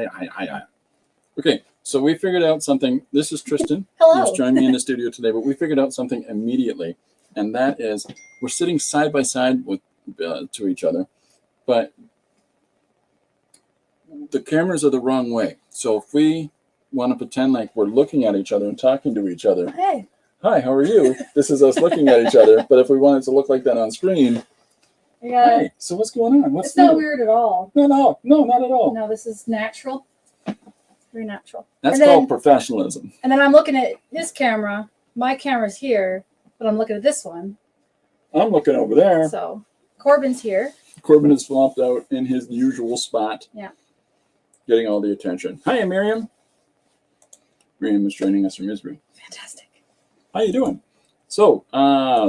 Hi. Okay, so we figured out something. This is Tristan. Hello. Who's joined me in the studio today, but we figured out something immediately, and that is we're sitting side by side with to each other, but the cameras are the wrong way. So if we want to pretend like we're looking at each other and talking to each other, Hey. Hi, how are you? This is us looking at each other, but if we wanted to look like that on screen, Yeah. hey, so what's going on? What's It's not new? weird at all. No, not at all. No, this is natural. Very natural. That's And then- called professionalism. And then I'm looking at his camera. My camera's here, but I'm looking at this one. I'm looking over there. So Corbin's here. Corbin is flopped out in his usual spot. Yeah. Getting all the attention. Hi, Miriam. Miriam is joining us from Israel. Fantastic. How you doing? So,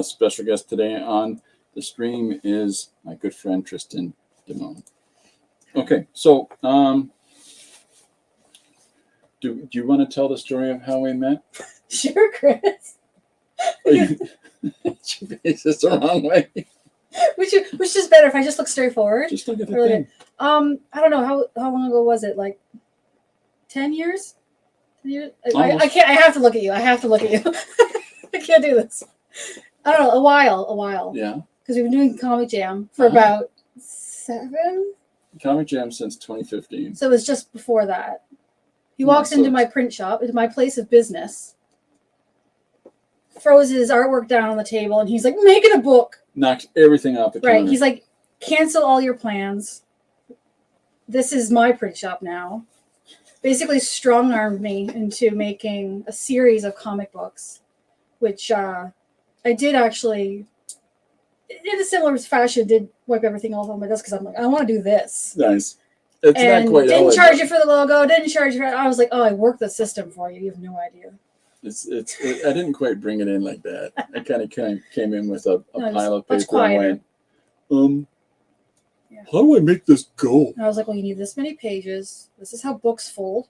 special guest today on the stream is my good friend Tristan Demone. Okay, so do you want to tell the story of how we met? Sure, Chris. Your face is the wrong way. Which is better if I just look straight forward. Just look at the Really thing. I don't know how long ago was it? Like 10 years? 10 years? I can't. I have to look at you. I can't do this. I don't know. A while. Yeah. Because we've been doing Comic Jam for about 7. Comic Jam since 2015. So it was just before that. He walks into my print shop, into my place of business, throws his artwork down on the table, and he's like, making a book. Knocked everything off the counter. Right. He's like, cancel all your plans. This is my print shop now. Basically strong-armed me into making a series of comic books, which I did actually, in a similar fashion, did wipe everything off on my desk because I'm like, I want to do this. Nice. It's and not quite didn't charge you for the logo, didn't charge you for it. I was like, oh, I worked the system for you. You have no idea. I didn't quite bring it in like that. I kind of came in with a pile of paper and went, how do I make this go? And I was like, well, you need this many pages. This is how books fold.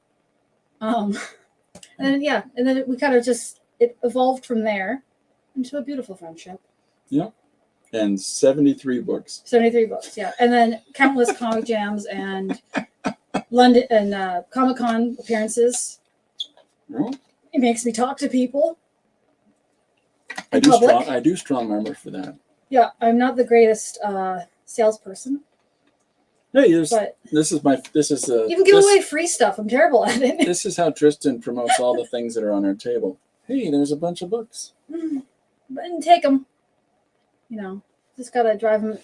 And then we kind of it evolved from there into a beautiful friendship. Yeah. And 73 books. 73 books, yeah. And then countless comic jams and London and Comic-Con appearances. Yeah. It makes me talk to people. I do strong armor for that. Yeah, I'm not the greatest salesperson. Hey, but this is even give away free stuff. I'm terrible at it. This is how Tristan promotes all the things that are on our table. Hey, there's a bunch of books. And take them. Just gotta draw them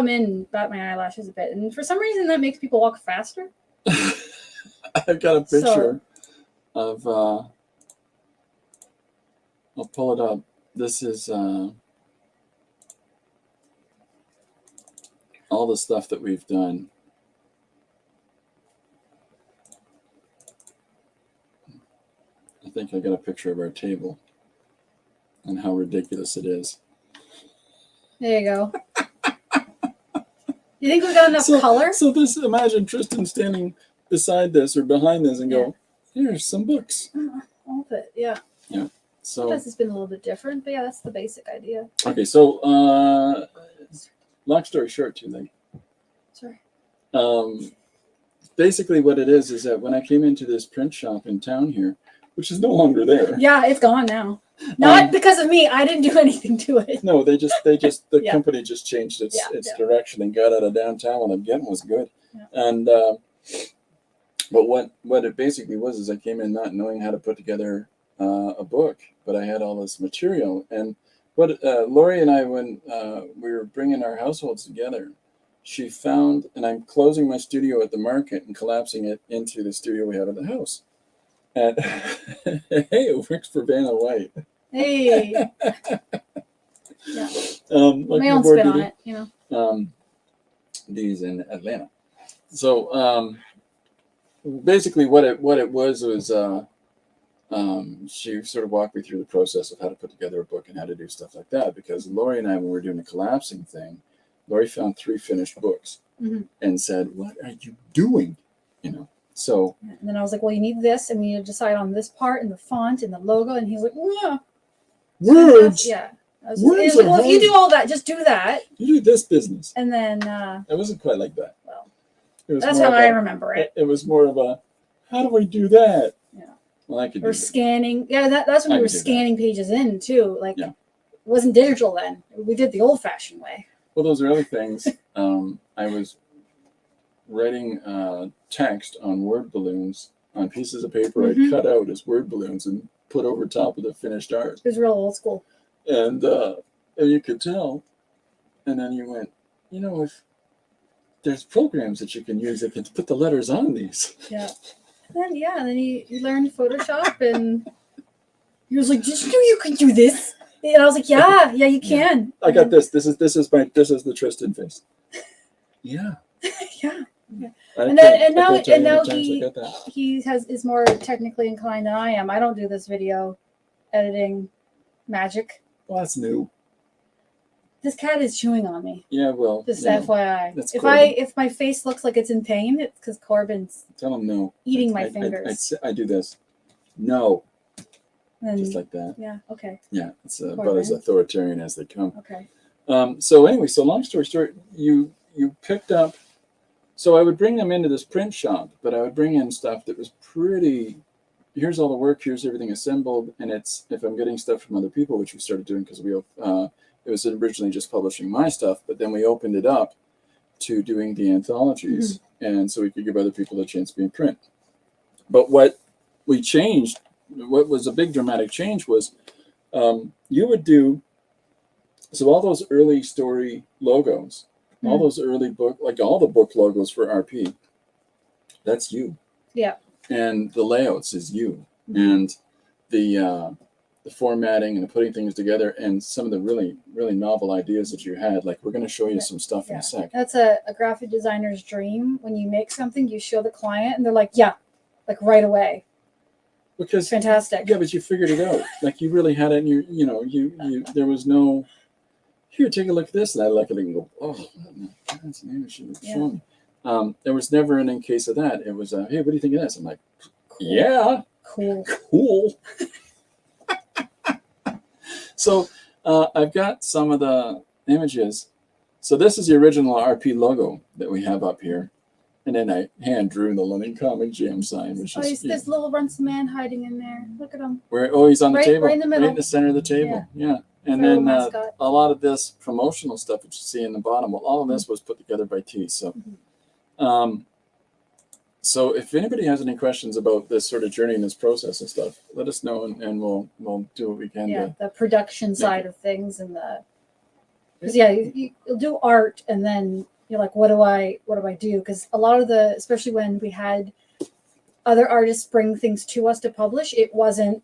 in, and bat my eyelashes a bit. And for some reason, that makes people walk faster. I've got a picture of. I'll pull it up. This is all the stuff that we've done. I think I got a picture of our table and how ridiculous it is. There you go. You think we got enough color? So imagine Tristan standing beside this or behind this and go, here's some books. All of it, yeah. Yeah. So sometimes it's been a little bit different, but yeah, that's the basic idea. Okay, so long story short, too late. Sorry. Basically what it is that when I came into this print shop in town here, which is no longer there. Yeah, it's gone now. Not because of me. I didn't do anything to it. No, the company just changed its direction and got out of downtown. What I'm getting was good. Yeah. And but what it basically was is I came in not knowing how to put together a book, but I had all this material. And what Lori and I, when we were bringing our households together, she found, and I'm closing my studio at the market and collapsing it into the studio we have at the house. And hey, it works for Vanna White. Hey. Yeah. My own spin on it, These in Atlanta. So basically what it was she sort of walked me through the process of how to put together a book and how to do stuff like that, because Lori and I, when we were doing the collapsing thing, Lori found 3 finished books and said, what are you doing? So and then I was like, well, you need this, and we need to decide on this part and the font and the logo. And he's like, yeah. Words. Yeah. I was like, well, if you do all that, just do that. You do this business. And then it wasn't quite like that. Well, That's how I remember it. It was more of a, how do I do that? Yeah. Well, I could do Or that. scanning. Yeah, that's when we were scanning pages in too. Like, it wasn't digital then. We did the old-fashioned way. Well, those early things, I was writing text on word balloons on pieces of paper I'd cut out as word balloons and put over top of the finished art. It was real old school. And you could tell. And then you went, if there's programs that you can use that can put the letters on these. Yeah. And then you learned Photoshop, and he was like, "Did you know you could do this?" And I was like, "Yeah, you can." I got this. This is the Tristan face. Yeah. Yeah. And now he is more technically inclined than I am. I don't do this video editing magic. Well, that's new. This cat is chewing on me. Yeah, well. Just FYI. If my face looks like it's in pain, it's because Corbin's tell him no. Eating my fingers. I do this. No. And, just like that. Yeah. Okay. Yeah, it's about as authoritarian as they come. Okay. So anyway, long story short, you picked up. So I would bring them into this print shop, but I would bring in stuff that was pretty. Here's all the work. Here's everything assembled, and it's if I'm getting stuff from other people, which we started doing because it was originally just publishing my stuff, but then we opened it up to doing the anthologies, and so we could give other people a chance to be in print. But what we changed, what was a big dramatic change was you would do, so all those early story logos, all those early book, like all the book logos for RP, that's you. Yeah. And the layouts is you. And the formatting and the putting things together and some of the really, really novel ideas that you had. Like, we're going to show you some stuff in a sec. That's a graphic designer's dream. When you make something, you show the client and they're like, yeah, like right away. Because fantastic. Yeah, but you figured it out. Like, you really had it, and you there was no, here, take a look at this. And I look at it and go, oh, that's an image you show me. There was never an in case of that. It was, hey, what do you think of this? I'm like, yeah. Cool. So I've got some of the images. So this is the original RP logo that we have up here. And then I hand drew the London Comic Jam sign, which is this little Runce man hiding in there. Look at him. He's on the table. Right in the middle. Right in the center of the table. Yeah. And then a lot of this promotional stuff that you see in the bottom, well, all of this was put together by T. So so if anybody has any questions about this sort of journey and this process and stuff, let us know, and we'll do what we can. Yeah, the production side of things, and because you'll do art, and then you're like, what do I do? Because a lot of especially when we had other artists bring things to us to publish, it wasn't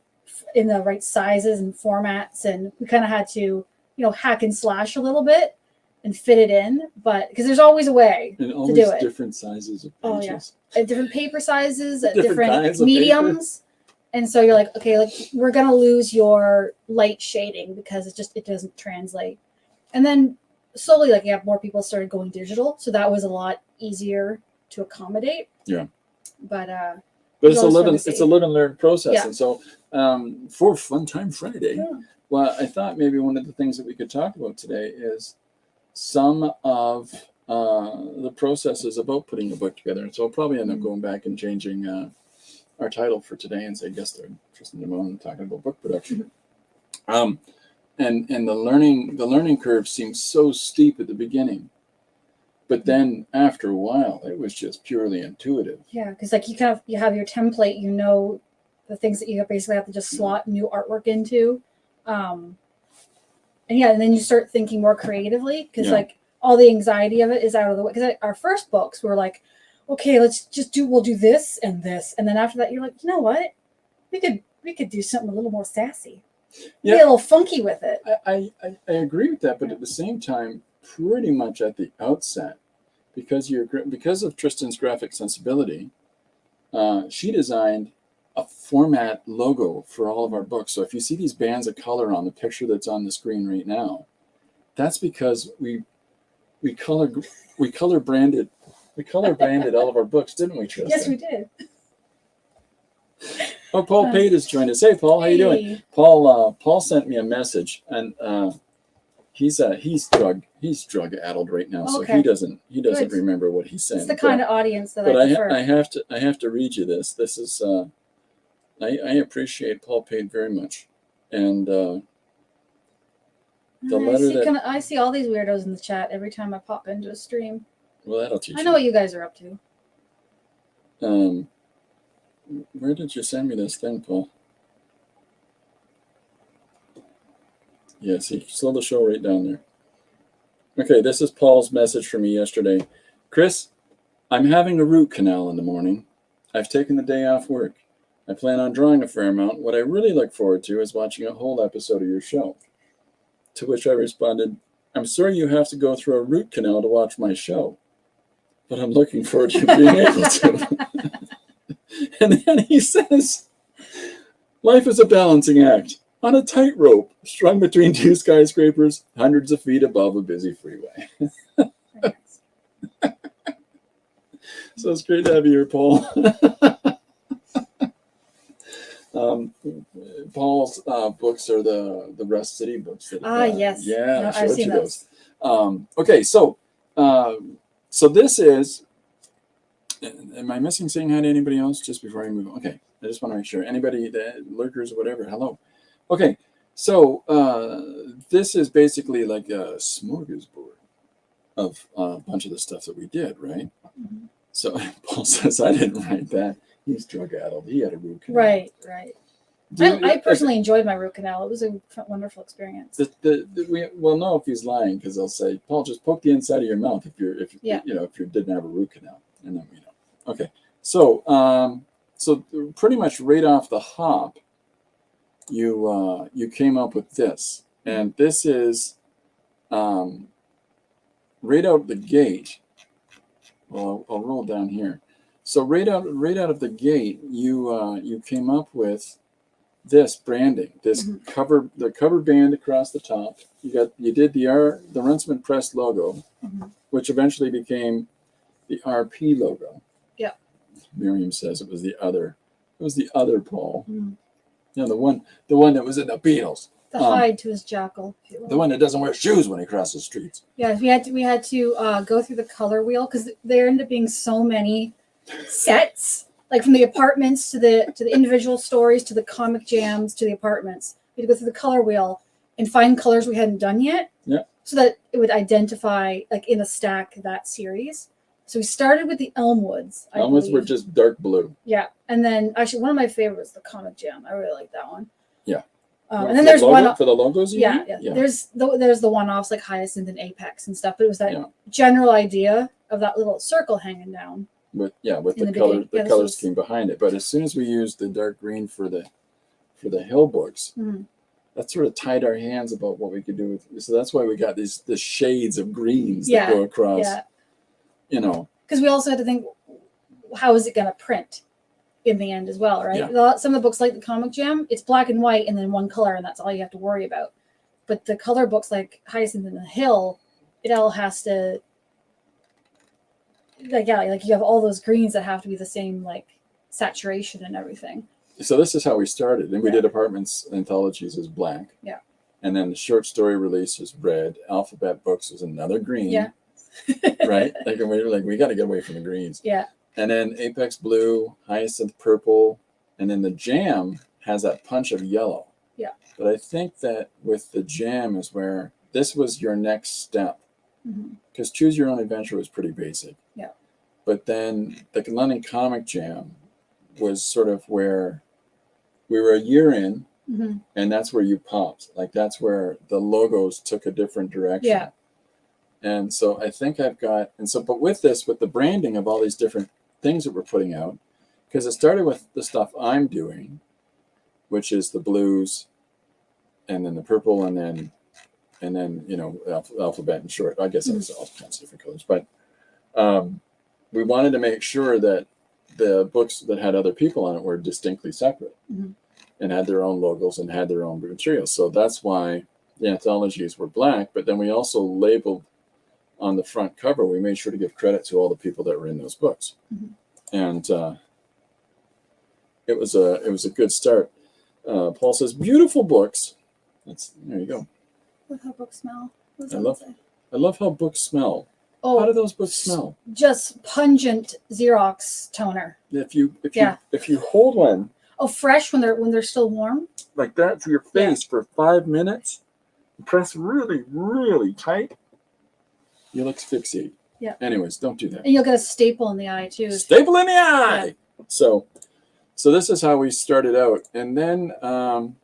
in the right sizes and formats, and we kind of had to hack and slash a little bit and fit it in, but because there's always a way to do it. Different sizes of pages. At different paper sizes, at different mediums. And so you're like, okay, we're gonna lose your light shading because it doesn't translate. And then slowly, you have more people started going digital, so that was a lot easier to accommodate. Yeah. But it's a live and learn process. Yeah. And so for Fun Time Friday, well, I thought maybe one of the things that we could talk about today is some of the processes about putting a book together. And so I'll probably end up going back and changing our title for today and say guest star Tristan Demone talking about book production. And the learning curve seems so steep at the beginning, but then after a while it was just purely intuitive. Yeah, because you have your template, the things that you basically have to just slot new artwork into. And then you start thinking more creatively because all the anxiety of it is out of the way. Because our first books were like, okay, we'll do this, and then after that you're like, you know what, we could do something a little more sassy, be a little funky with it. I agree with that, but at the same time, pretty much at the outset, because of Tristan's graphic sensibility, she designed a format logo for all of our books. So if you see these bands of color on the picture that's on the screen right now, that's because we color branded all of our books, didn't we, Tristan? Yes, we did. Oh, Paul Pate has joined us. Hey, Paul, how you doing? Paul sent me a message, and he's drug addled right now, so Okay. he doesn't Good. remember what he's saying. It's the kind of audience that I But prefer. I have to read you this. This is I appreciate Paul Pate very much, and the letter I see all these weirdos in the chat every time I pop into a stream. well, that'll teach I know what you guys are up to. Where did you send me this thing, Paul? Yes, he slowed the show right down there. Okay, this is Paul's message for me yesterday. Chris, I'm having a root canal in the morning. I've taken the day off work. I plan on drawing a fair amount. What I really look forward to is watching a whole episode of your show. To which I responded, I'm sorry you have to go through a root canal to watch my show, but I'm looking forward to being able to. And then he says, life is a balancing act on a tightrope strung between two skyscrapers, hundreds of feet above a busy freeway. So it's great to have you here, Paul. Paul's books are the Rust City books. Yes. Yeah, no, I showed I've seen you those. Okay, so this is. Am I missing saying hi to anybody else just before I move on? Okay, I just want to make sure. Anybody, the lurkers or whatever, hello. Okay, so this is basically like a smorgasbord of a bunch of the stuff that we did, right? Mm-hmm. So Paul says, I didn't write that. He's drug addled. He had a root canal. Right. I personally enjoyed my root canal. It was a wonderful experience. We'll know if he's lying because they'll say, Paul, just poke the inside of your mouth if you didn't have a root canal, and then we know. Okay, so pretty much right off the hop, you came up with this, and this is right out the gate. Well, I'll roll down here. So right out of the gate, you came up with this branding, this the cover band across the top. You did the Runciman Press logo, which eventually became the RP logo. Yeah. Miriam says it was the other Paul. Mm. You know, the one that was in the Beatles. The hide to his jackal. The one that doesn't wear shoes when he crosses streets. Yeah, we had to go through the color wheel because there ended up being so many sets, like from the apartments to the individual stories to the comic jams to the apartments. We had to go through the color wheel and find colors we hadn't done yet. Yeah. So that it would identify, like in a stack, that series. So we started with the Elmwoods. Elmwoods were just dark blue. Yeah, and then actually one of my favorites, the comic jam. I really like that one. Yeah. And then there's one for the logos. Yeah. There's the one-offs like Hyacinth and Apex and stuff, but it was that general idea of that little circle hanging down. With the color, the colors came behind it. But as soon as we used the dark green for the Hill books, that sort of tied our hands about what we could do with. So that's why we got the shades of greens that go across. Yeah. You know, because we also had to think, how is it going to print in the end as well, right? Yeah. Some of the books like the Comic Jam, it's black and white and then one color, and that's all you have to worry about. But the color books like Hyacinth and the Hill, it all has to, like you have all those greens that have to be the same, like saturation and everything. So this is how we started, and we did Apartments anthologies as black. Yeah. And then the short story release was red. Alphabet Books was another green. Yeah. Right? Like, and we were like, we got to get away from the greens. Yeah. And then Apex blue, Hyacinth purple, and then the Jam has that punch of yellow. Yeah. But I think that with the Jam is where this was your next step. Because Choose Your Own Adventure was pretty basic. Yeah. But then the London Comic Jam was sort of where we were a year in, and that's where you popped. Like, that's where the logos took a different direction. Yeah. And so I think but with the branding of all these different things that we're putting out, because it started with the stuff I'm doing, which is the blues, and then the purple, and then alphabet and short. I guess it was all kinds of different colors, but we wanted to make sure that the books that had other people on it were distinctly separate and had their own logos and had their own materials. So that's why the anthologies were black, but then we also labeled on the front cover, we made sure to give credit to all the people that were in those books. And it was a good start. Paul says, beautiful books. There you go. Look how books smell. I love how books smell. Oh, how do those books smell? Just pungent Xerox toner. If you hold one, fresh when they're still warm, like that to your face for 5 minutes, press really, really tight, you'll asphyxiate. Yeah. Anyways, don't do that. And you'll get a staple in the eye too. Staple in the eye. Yeah. So this is how we started out, and then I'll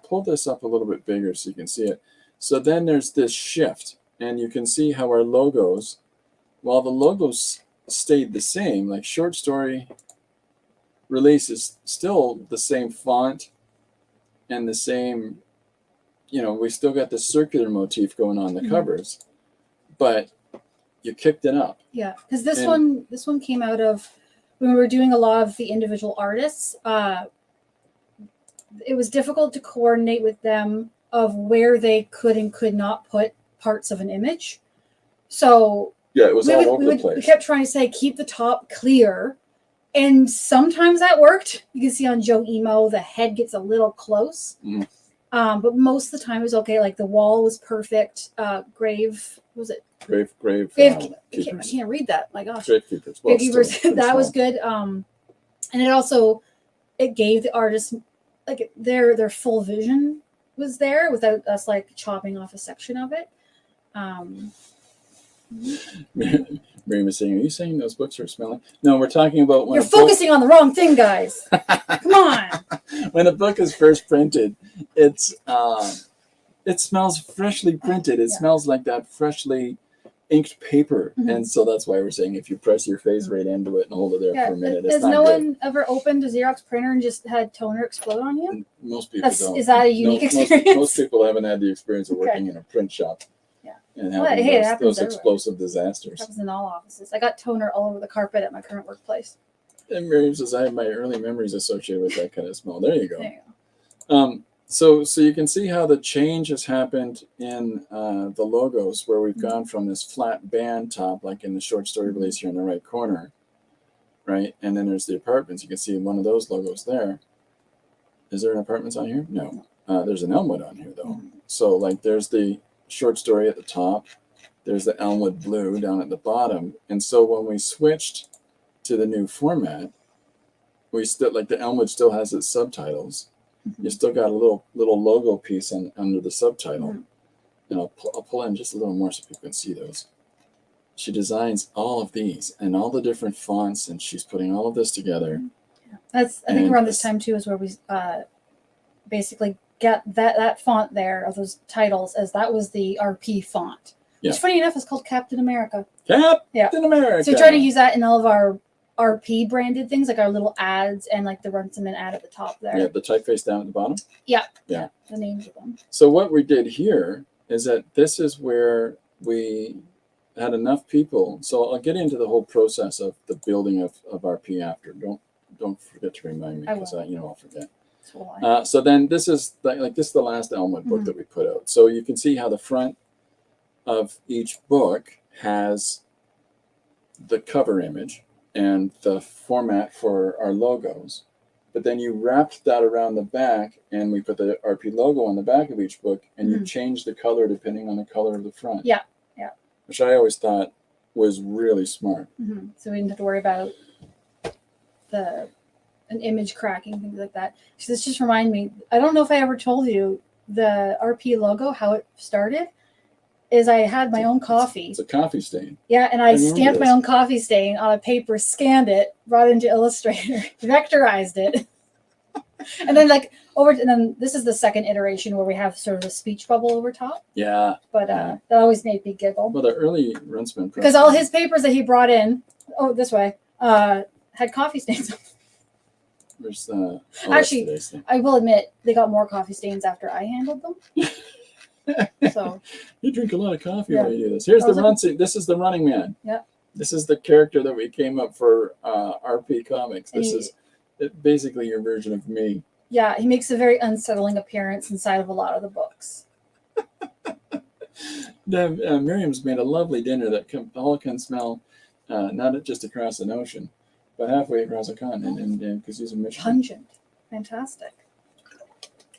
pull this up a little bit bigger so you can see it. So then there's this shift, and you can see how our logos, while the logos stayed the same, like short story release is still the same font and the same, we still got the circular motif going on the covers, but you kicked it up. Yeah, because this one came out of when we were doing a lot of the individual artists. It was difficult to coordinate with them of where they could and could not put parts of an image. So yeah, it was all over the place. We kept trying to say keep the top clear, and sometimes that worked. You can see on Joe Emo the head gets a little close. But most of the time it was okay. Like the wall was perfect. Grave, what was it? Grave I can't read that. My gosh. Gravekeepers. Gravekeepers. That was good. And it gave the artist like their full vision was there without us like chopping off a section of it. Miriam was saying, "Are you saying those books are smelling?" No, we're talking about when you're focusing on the wrong thing, guys. Come on. When a book is first printed, it smells freshly printed. It smells like that freshly inked paper, and so that's why we're saying if you press your face right into it and hold it there for a minute, it's not good. Has no one ever opened a Xerox printer and just had toner explode on you? And most people don't. Is that a unique experience? Most people haven't had the experience of working in a print shop. And having those explosive disasters. It happens in all offices. I got toner all over the carpet at my current workplace. And Miriam says, I have my early memories associated with that kind of smell. There you go. There you go. So you can see how the change has happened in the logos, where we've gone from this flat band top, like in the short story release here in the right corner, right? And then there's the apartments. You can see one of those logos there. Is there an apartments on here? No. There's an Elmwood on here, though. So, like, there's the short story at the top. There's the Elmwood blue down at the bottom. And so when we switched to the new format, we still, like, the Elmwood still has its subtitles. You still got a little logo piece under the subtitle. And I'll pull in just a little more so people can see those. She designs all of these and all the different fonts, and she's putting all of this together. I think around this time too is where we basically get that font there of those titles, as that was the RP font. Which, funny enough, is called Captain America. Captain America. So we try to use that in all of our RP branded things, like our little ads and like the Runciman ad at the top there. Yeah, the typeface down at the bottom. Yeah, the names of them. So what we did here is that this is where we had enough people. So I'll get into the whole process of the building of RP after. Don't forget to remind me, because I'll forget. So then this is this is the last Elmwood book that we put out. So you can see how the front of each book has the cover image and the format for our logos. But then you wrapped that around the back, and we put the RP logo on the back of each book, and you change the color depending on the color of the front. Yeah. Which I always thought was really smart. So we didn't have to worry about an image cracking, things like that. So this just reminded me, I don't know if I ever told you the RP logo, how it started, is I had my own coffee. It's a coffee stain. Yeah, and I stamped my own coffee stain on a paper, scanned it, brought it into Illustrator, vectorized it. And then this is the second iteration where we have sort of a speech bubble over top. Yeah. But that always made me giggle. Well, the early Runciman, because all his papers that he brought in, this way, had coffee stains on them. There's actually, I will admit, they got more coffee stains after I handled them. So you drink a lot of coffee when you do this. Here's this is the Running Man. Yeah. This is the character that we came up for RP Comics. This is basically your version of me. Yeah, he makes a very unsettling appearance inside of a lot of the books. Miriam's made a lovely dinner that all can smell, not just across an ocean, but halfway across a continent, and because he's in Michigan. Pungent. Fantastic.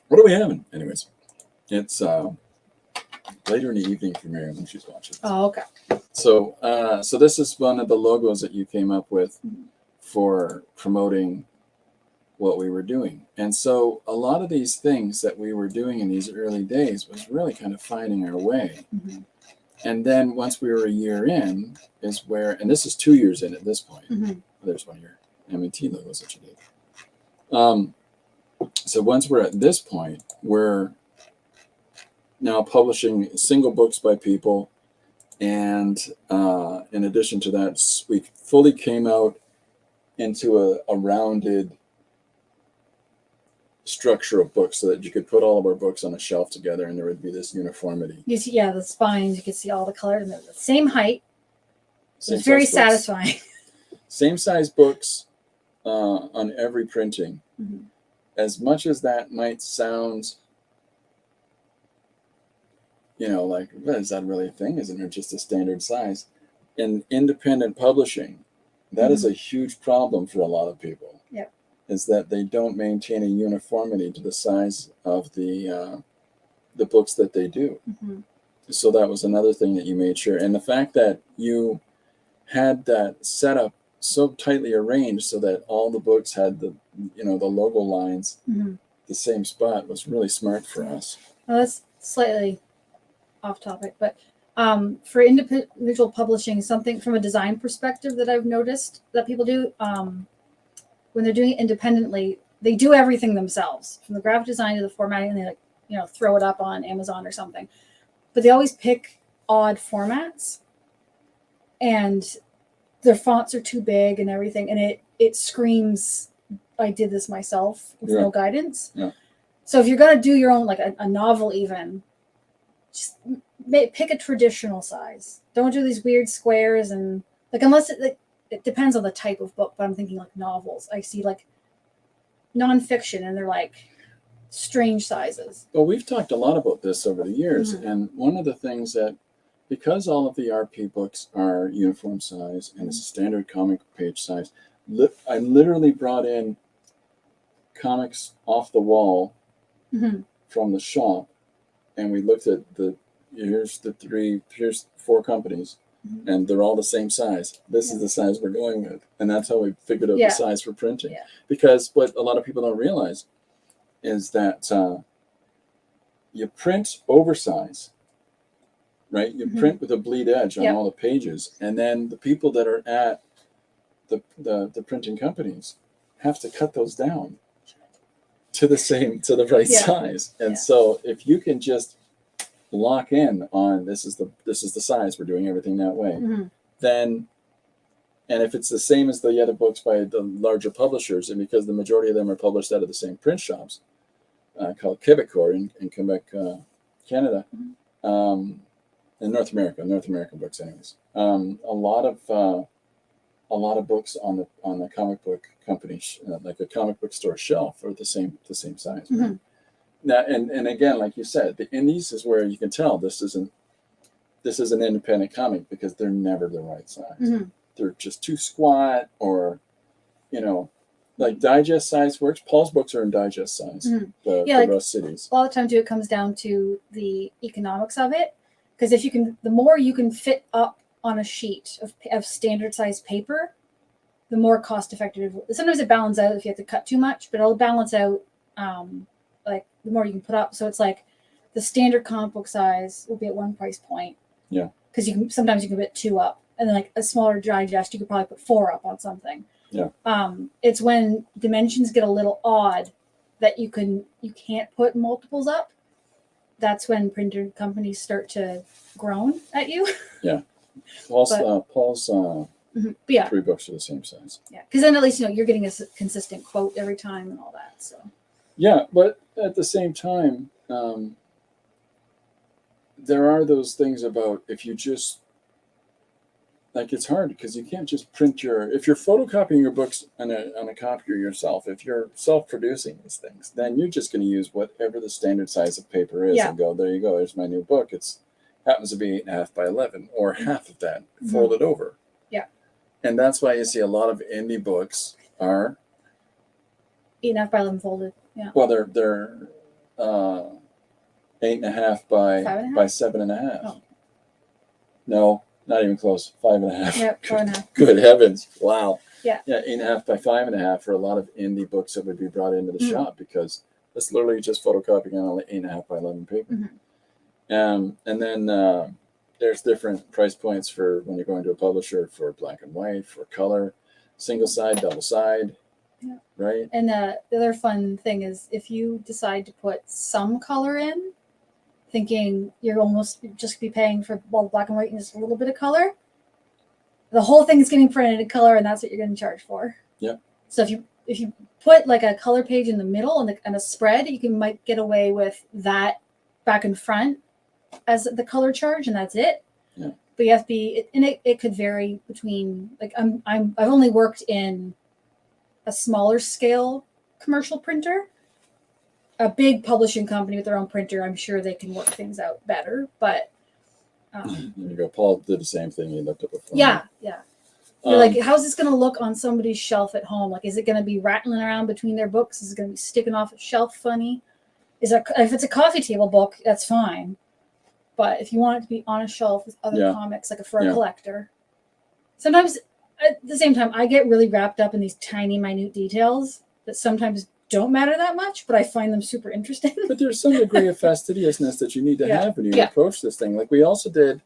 What are we having? Anyways, it's later in the evening for Miriam when she's watching. Oh, okay. So, so this is one of the logos that you came up with for promoting what we were doing. And so a lot of these things that we were doing in these early days was really kind of finding our way. Mm-hmm. And then once we were a year in is where, and this is 2 years in at this point. Mm-hmm. There's one of your M&T logos that you did. So once we're at this point, we're now publishing single books by people. And in addition to that, we fully came out into a rounded structure of books so that you could put all of our books on a shelf together and there would be this uniformity. You see, the spines, you could see all the colors and they're the same height. Same It's very size books. satisfying. Same size books on every printing. Mm-hmm. As much as that might sound, like, well, is that really a thing? Isn't it just a standard size? In independent publishing, that is a huge problem for a lot of people. Yep. Is that they don't maintain a uniformity to the size of the books that they do. Mm-hmm. So that was another thing that you made sure. And the fact that you had that setup so tightly arranged so that all the books had the logo lines the same spot was really smart for us. Well, that's slightly off topic, but for individual publishing, something from a design perspective that I've noticed that people do when they're doing it independently, they do everything themselves, from the graphic design to the formatting, and they throw it up on Amazon or something. But they always pick odd formats, and their fonts are too big and everything, and it screams, I did this myself with no guidance. Yeah. So if you're going to do your own, like a novel even, just pick a traditional size. Don't do these weird squares and unless it depends on the type of book, but I'm thinking like novels. I see like nonfiction and they're like strange sizes. Well, we've talked a lot about this over the years. And one of the things that, because all of the RP books are uniform size and it's a standard comic page size, I literally brought in comics off the wall from the shop, and we looked at here's 4 companies, and they're all the same size. This is the size we're going with, and that's how we figured out the size for printing. Yeah. Because what a lot of people don't realize is that you print oversize. Right, you print with a bleed edge on all the pages, and then the people that are at the printing companies have to cut those down to the right size. And so if you can just lock in on this is the size, we're doing everything that way, then, and if it's the same as the other books by the larger publishers, and because the majority of them are published out of the same print shops called Quebecor in Quebec, Canada. In North American books, anyways. A lot of books on the comic book company, like a comic book store shelf, are the same size. Right? Now, and again, like you said, the indies is where you can tell this is an independent comic because they're never the right size. They're just too squat, or like digest size works. Paul's books are in digest size. The Rust Cities. A lot of times, it comes down to the economics of it. Because the more you can fit up on a sheet of standard size paper, the more cost effective. Sometimes it balances out if you have to cut too much, but it'll balance out like the more you can put up. So it's like the standard comic book size will be at one price point. Yeah. Because sometimes you can put 2 up, and then like a smaller digest, you could probably put 4 up on something. Yeah. It's when dimensions get a little odd that you can't put multiples up. That's when printer companies start to groan at you. Yeah. Paul's 3 books are the same size. Yeah, because then at least you're getting a consistent quote every time and all that. So. Yeah, but at the same time, there are those things about if you just it's hard because you can't just print if you're photocopying your books on a copier yourself, if you're self-producing these things, then you're just going to use whatever the standard size of paper is and go, there you go, there's my new book. It's happens to be 8.5 by 11 or half of that folded over. Yeah. And that's why you see a lot of indie books are 8.5 by 11 folded. Yeah. Well, they're 8.5 5.5? by 7.5. Oh. No, not even close. 5.5. Yep, 5.5. Good heavens! Wow. Yeah. Yeah, 8.5 by 5.5 for a lot of indie books that would be brought into the shop, because that's literally just photocopying on 8.5 by 11 paper. And then there's different price points for when you're going to a publisher for black and white, for color, single side, double side. Yeah. Right. And the other fun thing is if you decide to put some color in, thinking you're almost just be paying for black and white and just a little bit of color, the whole thing is getting printed in color, and that's what you're going to charge for. Yeah. So if you put like a color page in the middle and a spread, you might get away with that back and front as the color charge, and that's it. Yeah. But you have to be, and it could vary between, like I've only worked in a smaller scale commercial printer. A big publishing company with their own printer, I'm sure they can work things out better. But there you go. Paul did the same thing. He looked up a phone. Yeah. You're like, how's this going to look on somebody's shelf at home? Like, is it going to be rattling around between their books? Is it going to be sticking off a shelf funny? If it's a coffee table book, that's fine. But if you want it to be on a shelf with other comics, like for a collector, sometimes at the same time, I get really wrapped up in these tiny, minute details that sometimes don't matter that much, but I find them super interesting. But there's some degree of fastidiousness that you need to have when you approach this thing. Like we also did.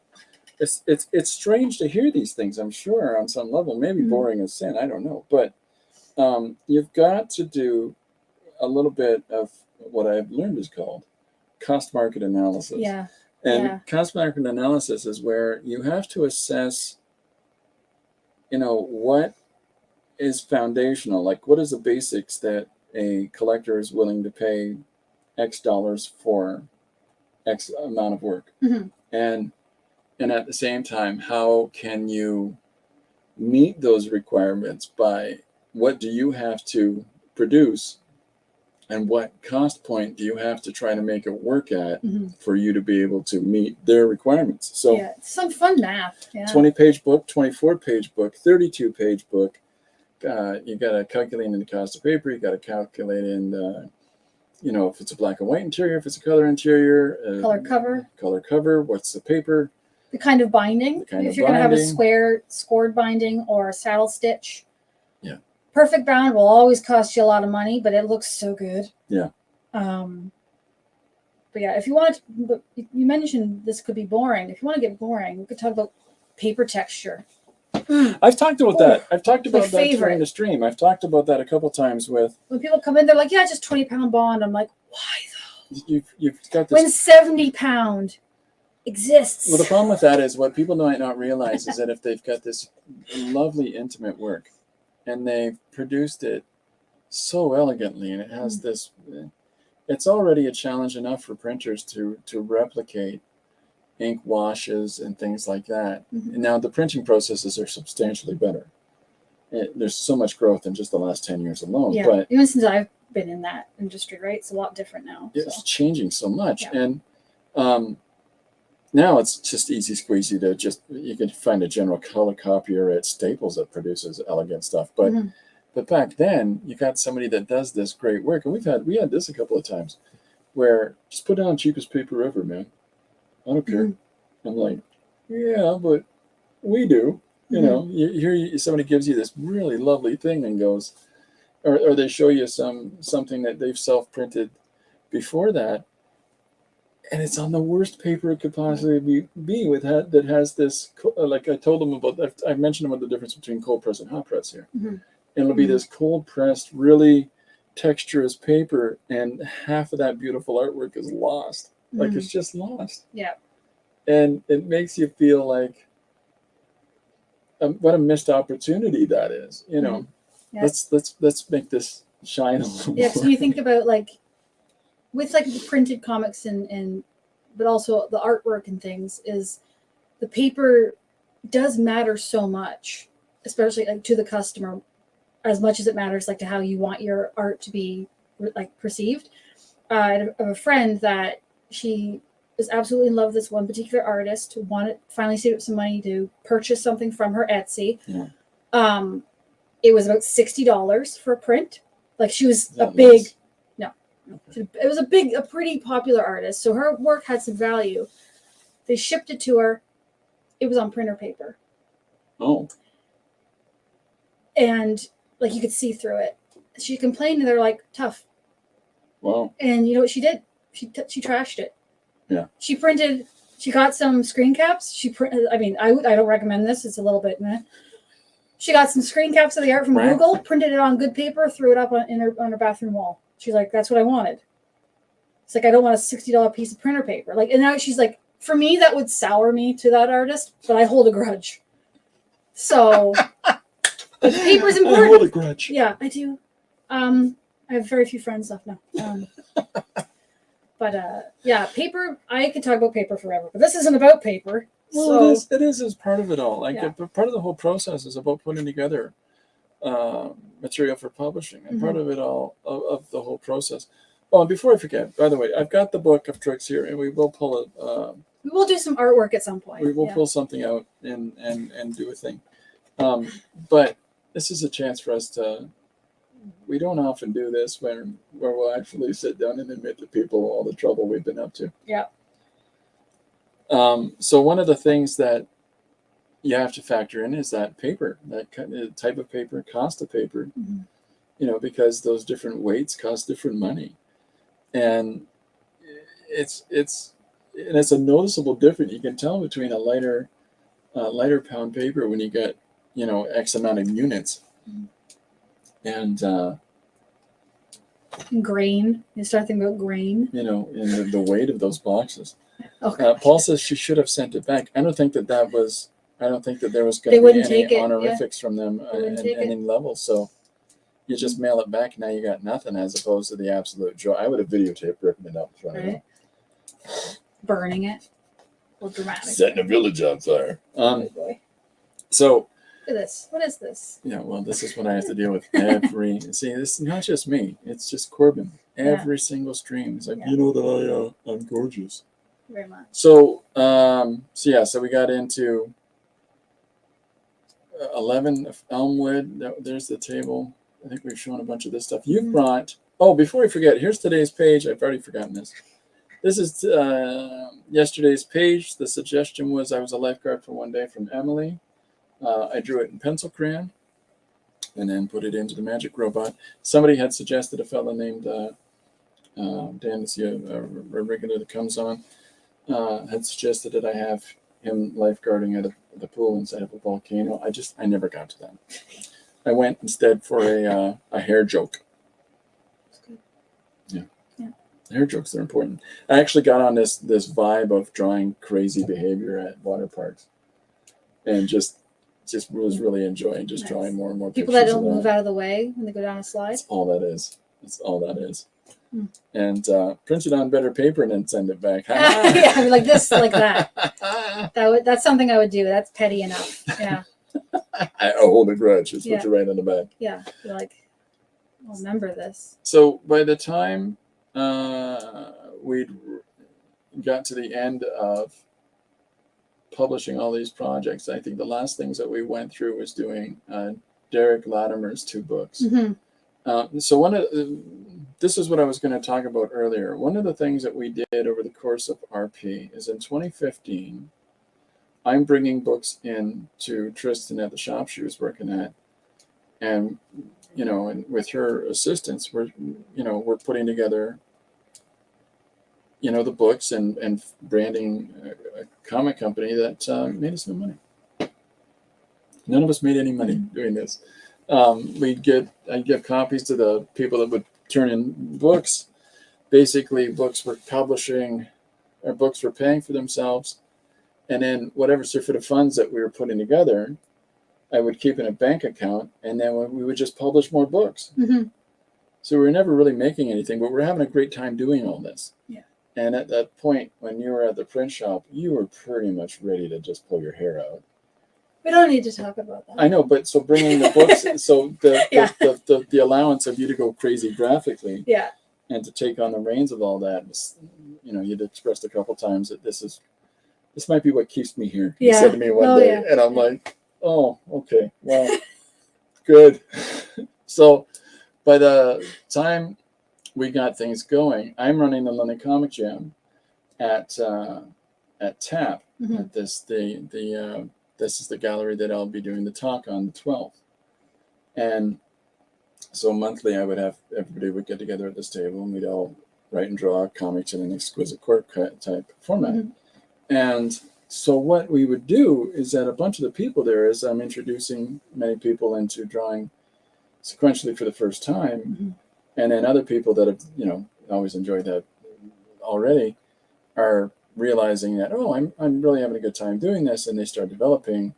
It's strange to hear these things, I'm sure, on some level. Maybe boring as sin, I don't know. But you've got to do a little bit of what I've learned is called cost market analysis. Yeah. And cost market analysis is where you have to assess, what is foundational, like what is the basics that a collector is willing to pay X dollars for X amount of work. And at the same time, how can you meet those requirements by what do you have to produce and what cost point do you have to try to make it work at for you to be able to meet their requirements? So it's some fun math. 20-page book, 24-page book, 32-page book. You got to calculate in the cost of paper. You got to calculate in if it's a black and white interior, if it's a color interior, color cover, what's the paper, the kind of binding. If you're going to have a scored binding or a saddle stitch. Yeah. Perfect bound will always cost you a lot of money, but it looks so good. Yeah. But yeah, if you want to, you mentioned this could be boring. If you want to get boring, we could talk about paper texture. I've talked about that. I've talked about that during the stream. I've talked about that a couple times with. When people come in, they're like, "Yeah, just 20-pound bond." I'm like, "Why though?" You've got this. When 70-pound exists. Well, the problem with that is what people might not realize is that if they've got this lovely intimate work, and they've produced it so elegantly, and it has this, it's already a challenge enough for printers to replicate ink washes and things like that. And now the printing processes are substantially better. There's so much growth in just the last 10 years alone. Yeah, but even since I've been in that industry, right? It's a lot different now. It's changing so much. Yeah. And now it's just easy squeezy to you can find a general color copier at Staples that produces elegant stuff. But but back then you got somebody that does this great work. And we had this a couple of times where just put down cheapest paper ever, man. I don't care. I'm like, yeah, but we do. Somebody gives you this really lovely thing and goes, or they show you something that they've self-printed before that, and it's on the worst paper it could possibly be that has this, like I told them about, I mentioned about the difference between cold press and hot press here. And it'll be this cold pressed, really texturous paper, and half of that beautiful artwork is lost. Like it's just lost. Yeah. And it makes you feel like what a missed opportunity that is. Yeah. Let's make this shine a little more. Yeah, so you think about with the printed comics and but also the artwork and things, is the paper does matter so much, especially to the customer, as much as it matters to how you want your art to be perceived. I have a friend that she was absolutely in love with this one particular artist, who finally saved up some money to purchase something from her Etsy. Yeah. It was about $60 for a print. She was It was a pretty popular artist, so her work had some value. They shipped it to her. It was on printer paper. Oh. And like you could see through it. She complained, and they're like, tough. Wow. And you know what she did? She trashed it. Yeah. She got some screen caps. I don't recommend this. It's a little bit meh. She got some screen caps of the art from Google, printed it on good paper, threw it up on her bathroom wall. She's like, that's what I wanted. It's like, I don't want a $60 piece of printer paper. Like, and now she's like, for me, that would sour me to that artist, but I hold a grudge. So, but paper's important. I hold a grudge. Yeah, I do. I have very few friends left now. But yeah, paper. I could talk about paper forever, but this isn't about paper. Well, So, it is as part of it all. Like part of the whole process is about putting together material for publishing, and part of it all of the whole process. Oh, and before I forget, by the way, I've got the book of tricks here, and we will pull it. We will do some artwork at some point. We will pull something out and do a thing. But this is a chance for us to. We don't often do this where we'll actually sit down and admit to people all the trouble we've been up to. Yeah. So one of the things that you have to factor in is that paper, that type of paper, cost of paper, you know, because those different weights cost different money, and it's a noticeable difference. You can tell between a lighter pound paper when you get, you know, X amount of units, and grain. You start thinking about grain. you know, and the weight of those boxes. Okay. Paul says she should have sent it back. I don't think that there was going They to wouldn't be any take it, honorifics from them wouldn't at take any level. So you just mail it back. Now you got nothing, as opposed to the absolute joy. I would have videotaped ripping it up in front of them. Burning it. Well, dramatic. Setting a village on fire. Oh boy. So. Look at this. What is this? Yeah, well, this is what I have to deal with every. See, this is not just me. It's just Corbin. Every single stream. It's like, you know that I'm gorgeous. Very much. So we got into 11 Elmwood. There's the table. I think we've shown a bunch of this stuff. You brought. Oh, before I forget, here's today's page. I've already forgotten this. This is yesterday's page. The suggestion was I was a lifeguard for one day from Emily. I drew it in pencil crayon and then put it into the magic robot. Somebody had suggested a fellow named Dan, is a regular that comes on, had suggested that I have him lifeguarding at the pool inside of a volcano. I never got to that. I went instead for a hair joke. Yeah. Hair jokes are important. I actually got on this vibe of drawing crazy behavior at water parks, and just was really enjoying drawing more and more people that pictures don't move out of the way when they go down a slide. That's all that is. And print it on better paper and then send it back. Yeah, I mean, like this, like that. That's something I would do. That's petty enough. Yeah. I hold a grudge. Is what you write on the back. Yeah, you're like, I'll remember this. So by the time we got to the end of publishing all these projects, I think the last things that we went through was doing Derek Latimer's 2 books. So this is what I was going to talk about earlier. One of the things that we did over the course of RP is in 2015, I'm bringing books in to Tristan at the shop she was working at, and and with her assistance, we're putting together the books and branding a comic company that made us no money. None of us made any money doing this. I'd give copies to the people that would turn in books. Basically, books were publishing, or books were paying for themselves. And then whatever surfeit of funds that we were putting together, I would keep in a bank account, and then we would just publish more books. So we were never really making anything, but we're having a great time doing all this. Yeah. And at that point, when you were at the print shop, you were pretty much ready to just pull your hair out. We don't need to talk about that. I know, but so bringing the books, so the allowance of you to go crazy graphically, and to take on the reins of all that, you'd expressed a couple times that this might be what keeps me here. You said to me one day, and I'm like, oh, okay, well, good. So by the time we got things going. I'm running the London Comic Jam at TAP. Mhm. At this this is the gallery that I'll be doing the talk on the 12th. And so monthly, I would have everybody would get together at this table, and we'd all write and draw comics in an exquisite court type format. Mhm. And so what we would do is that a bunch of the people there, as I'm introducing many people into drawing sequentially for the first time, Mhm. and then other people that have, always enjoyed that already are realizing that, oh, I'm really having a good time doing this, and they start developing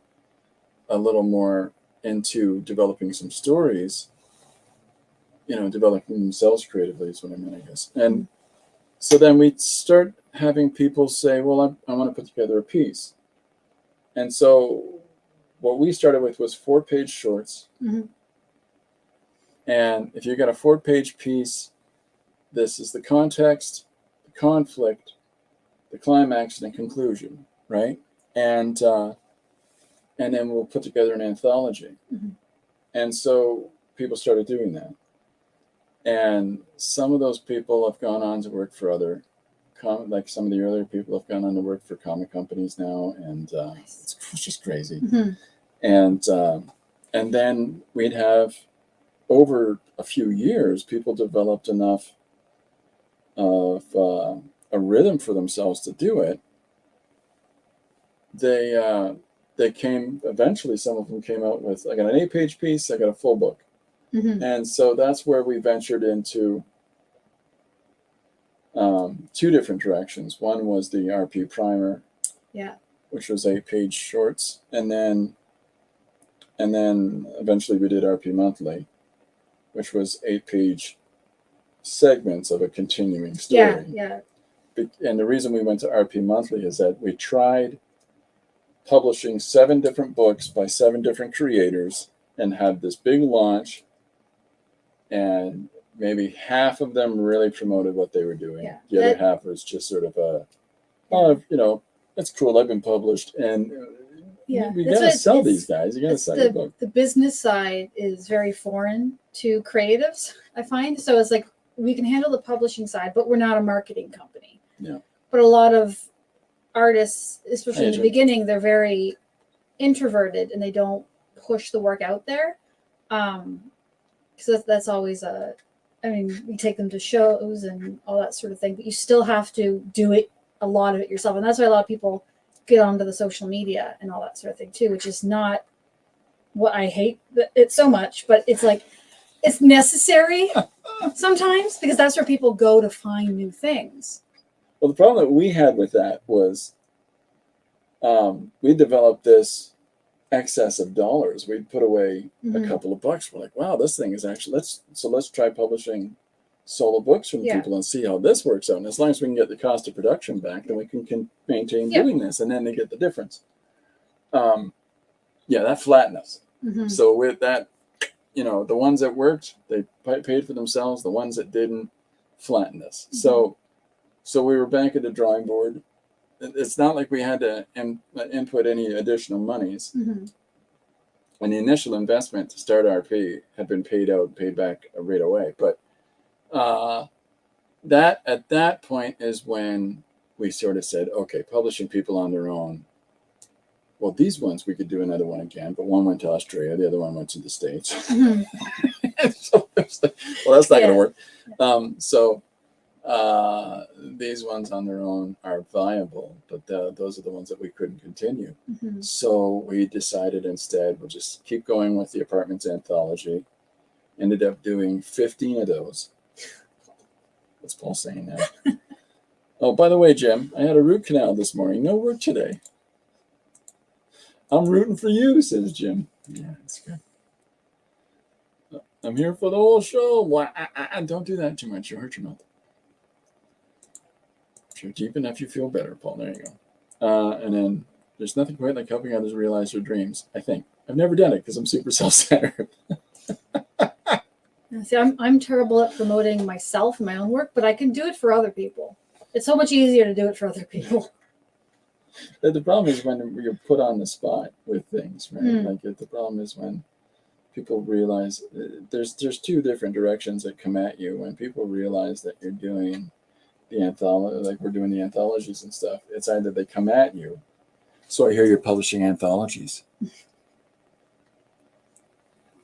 a little more into developing some stories, developing themselves creatively is what I mean, I guess. And so then we start having people say, well, I want to put together a piece. And so what we started with was 4-page shorts. Mhm. And if you got a 4-page piece, this is the context, the conflict, the climax, and the conclusion, right? And then we'll put together an anthology. Mhm. And so people started doing that. And some of those people have gone on to work for other, like some of the earlier people have gone on to work for comic companies now, and it's just crazy. Mhm. And then we'd have, over a few years, people developed enough of a rhythm for themselves to do it. They came, eventually some of them came out with, I got an 8-page piece, I got a full book. Mhm. And so that's where we ventured into 2 different directions. One was the RP Primer, which was 8-page shorts, and then eventually we did RP Monthly, which was 8-page segments of a continuing story. Yeah. And the reason we went to RP Monthly is that we tried publishing 7 different books by 7 different creators and had this big launch, and maybe half of them really promoted what they were doing. Yeah. The other half was just sort of it's cool, I've been published, and we gotta sell these guys. You gotta sell your book. The business side is very foreign to creatives, I find. So it's like, we can handle the publishing side, but we're not a marketing company. Yeah. But a lot of artists, especially in the Jim. beginning, they're very introverted and they don't push the work out there. So that's always you take them to shows and all that sort of thing, but you still have to do it, a lot of it yourself. And that's why a lot of people get onto the social media and all that sort of thing too, which is not what I hate it so much, but it's like, it's necessary sometimes, because that's where people go to find new things. Well, the problem that we had with that was we developed this excess of dollars. We'd put away a couple of bucks. We're like, wow, this thing is actually, let's try publishing solo books from people and see how this works out. And as long as we can get the cost of production back, then we can maintain doing this, and then they get the difference. That flattened us. Mm-hmm. So with that, the ones that worked, they paid for themselves. The ones that didn't, flattened us. Mm-hmm. So we were back at the drawing board. It's not like we had to input any additional monies. Mm-hmm. And the initial investment to start RP had been paid back right away. But that at that point is when we sort of said, okay, publishing people on their own. Well, these ones we could do another one again, but one went to Australia, the other one went to the States. Mm-hmm. So that's not going to work. These ones on their own are viable, but those are the ones that we couldn't continue. Mm-hmm. So we decided instead we'll just keep going with the Apartments anthology. Ended up doing 15 of those. What's Paul saying now? Oh, by the way, Jim, I had a root canal this morning. No work today. I'm rooting for you, says Jim. Yeah, that's good. I'm here for the whole show. Why? Don't do that too much. You'll hurt your mouth. If you're deep enough, you feel better, Paul. There you go. And then there's nothing quite like helping others realize their dreams, I think. I've never done it because I'm super self-centered. See, I'm terrible at promoting myself and my own work, but I can do it for other people. It's so much easier to do it for other people. The problem is when you're put on the spot with things, right? Like the problem is when people realize there's two different directions that come at you when people realize that you're doing the anthology, like we're doing the anthologies and stuff. It's either they come at you. So I hear you're publishing anthologies.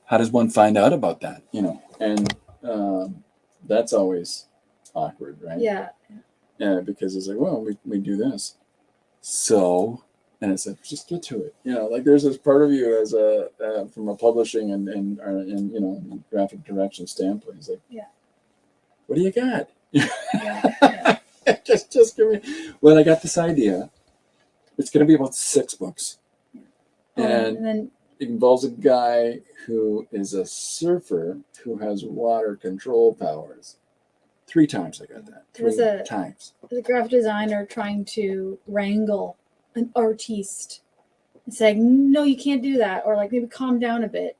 How does one find out about that? And that's always awkward, right? Yeah. Yeah, because it's like, well, we do this. So, and it's like, just get to it. Like there's this part of you as from a publishing and graphic direction standpoint. It's like, yeah, what do you got? Yeah. just give me. Well, I got this idea. It's going to be about 6 books, and then it involves a guy who is a surfer who has water control powers. 3 times I got that. 3 times. There's a graphic designer trying to wrangle an artiste and saying, no, you can't do that, or like maybe calm down a bit,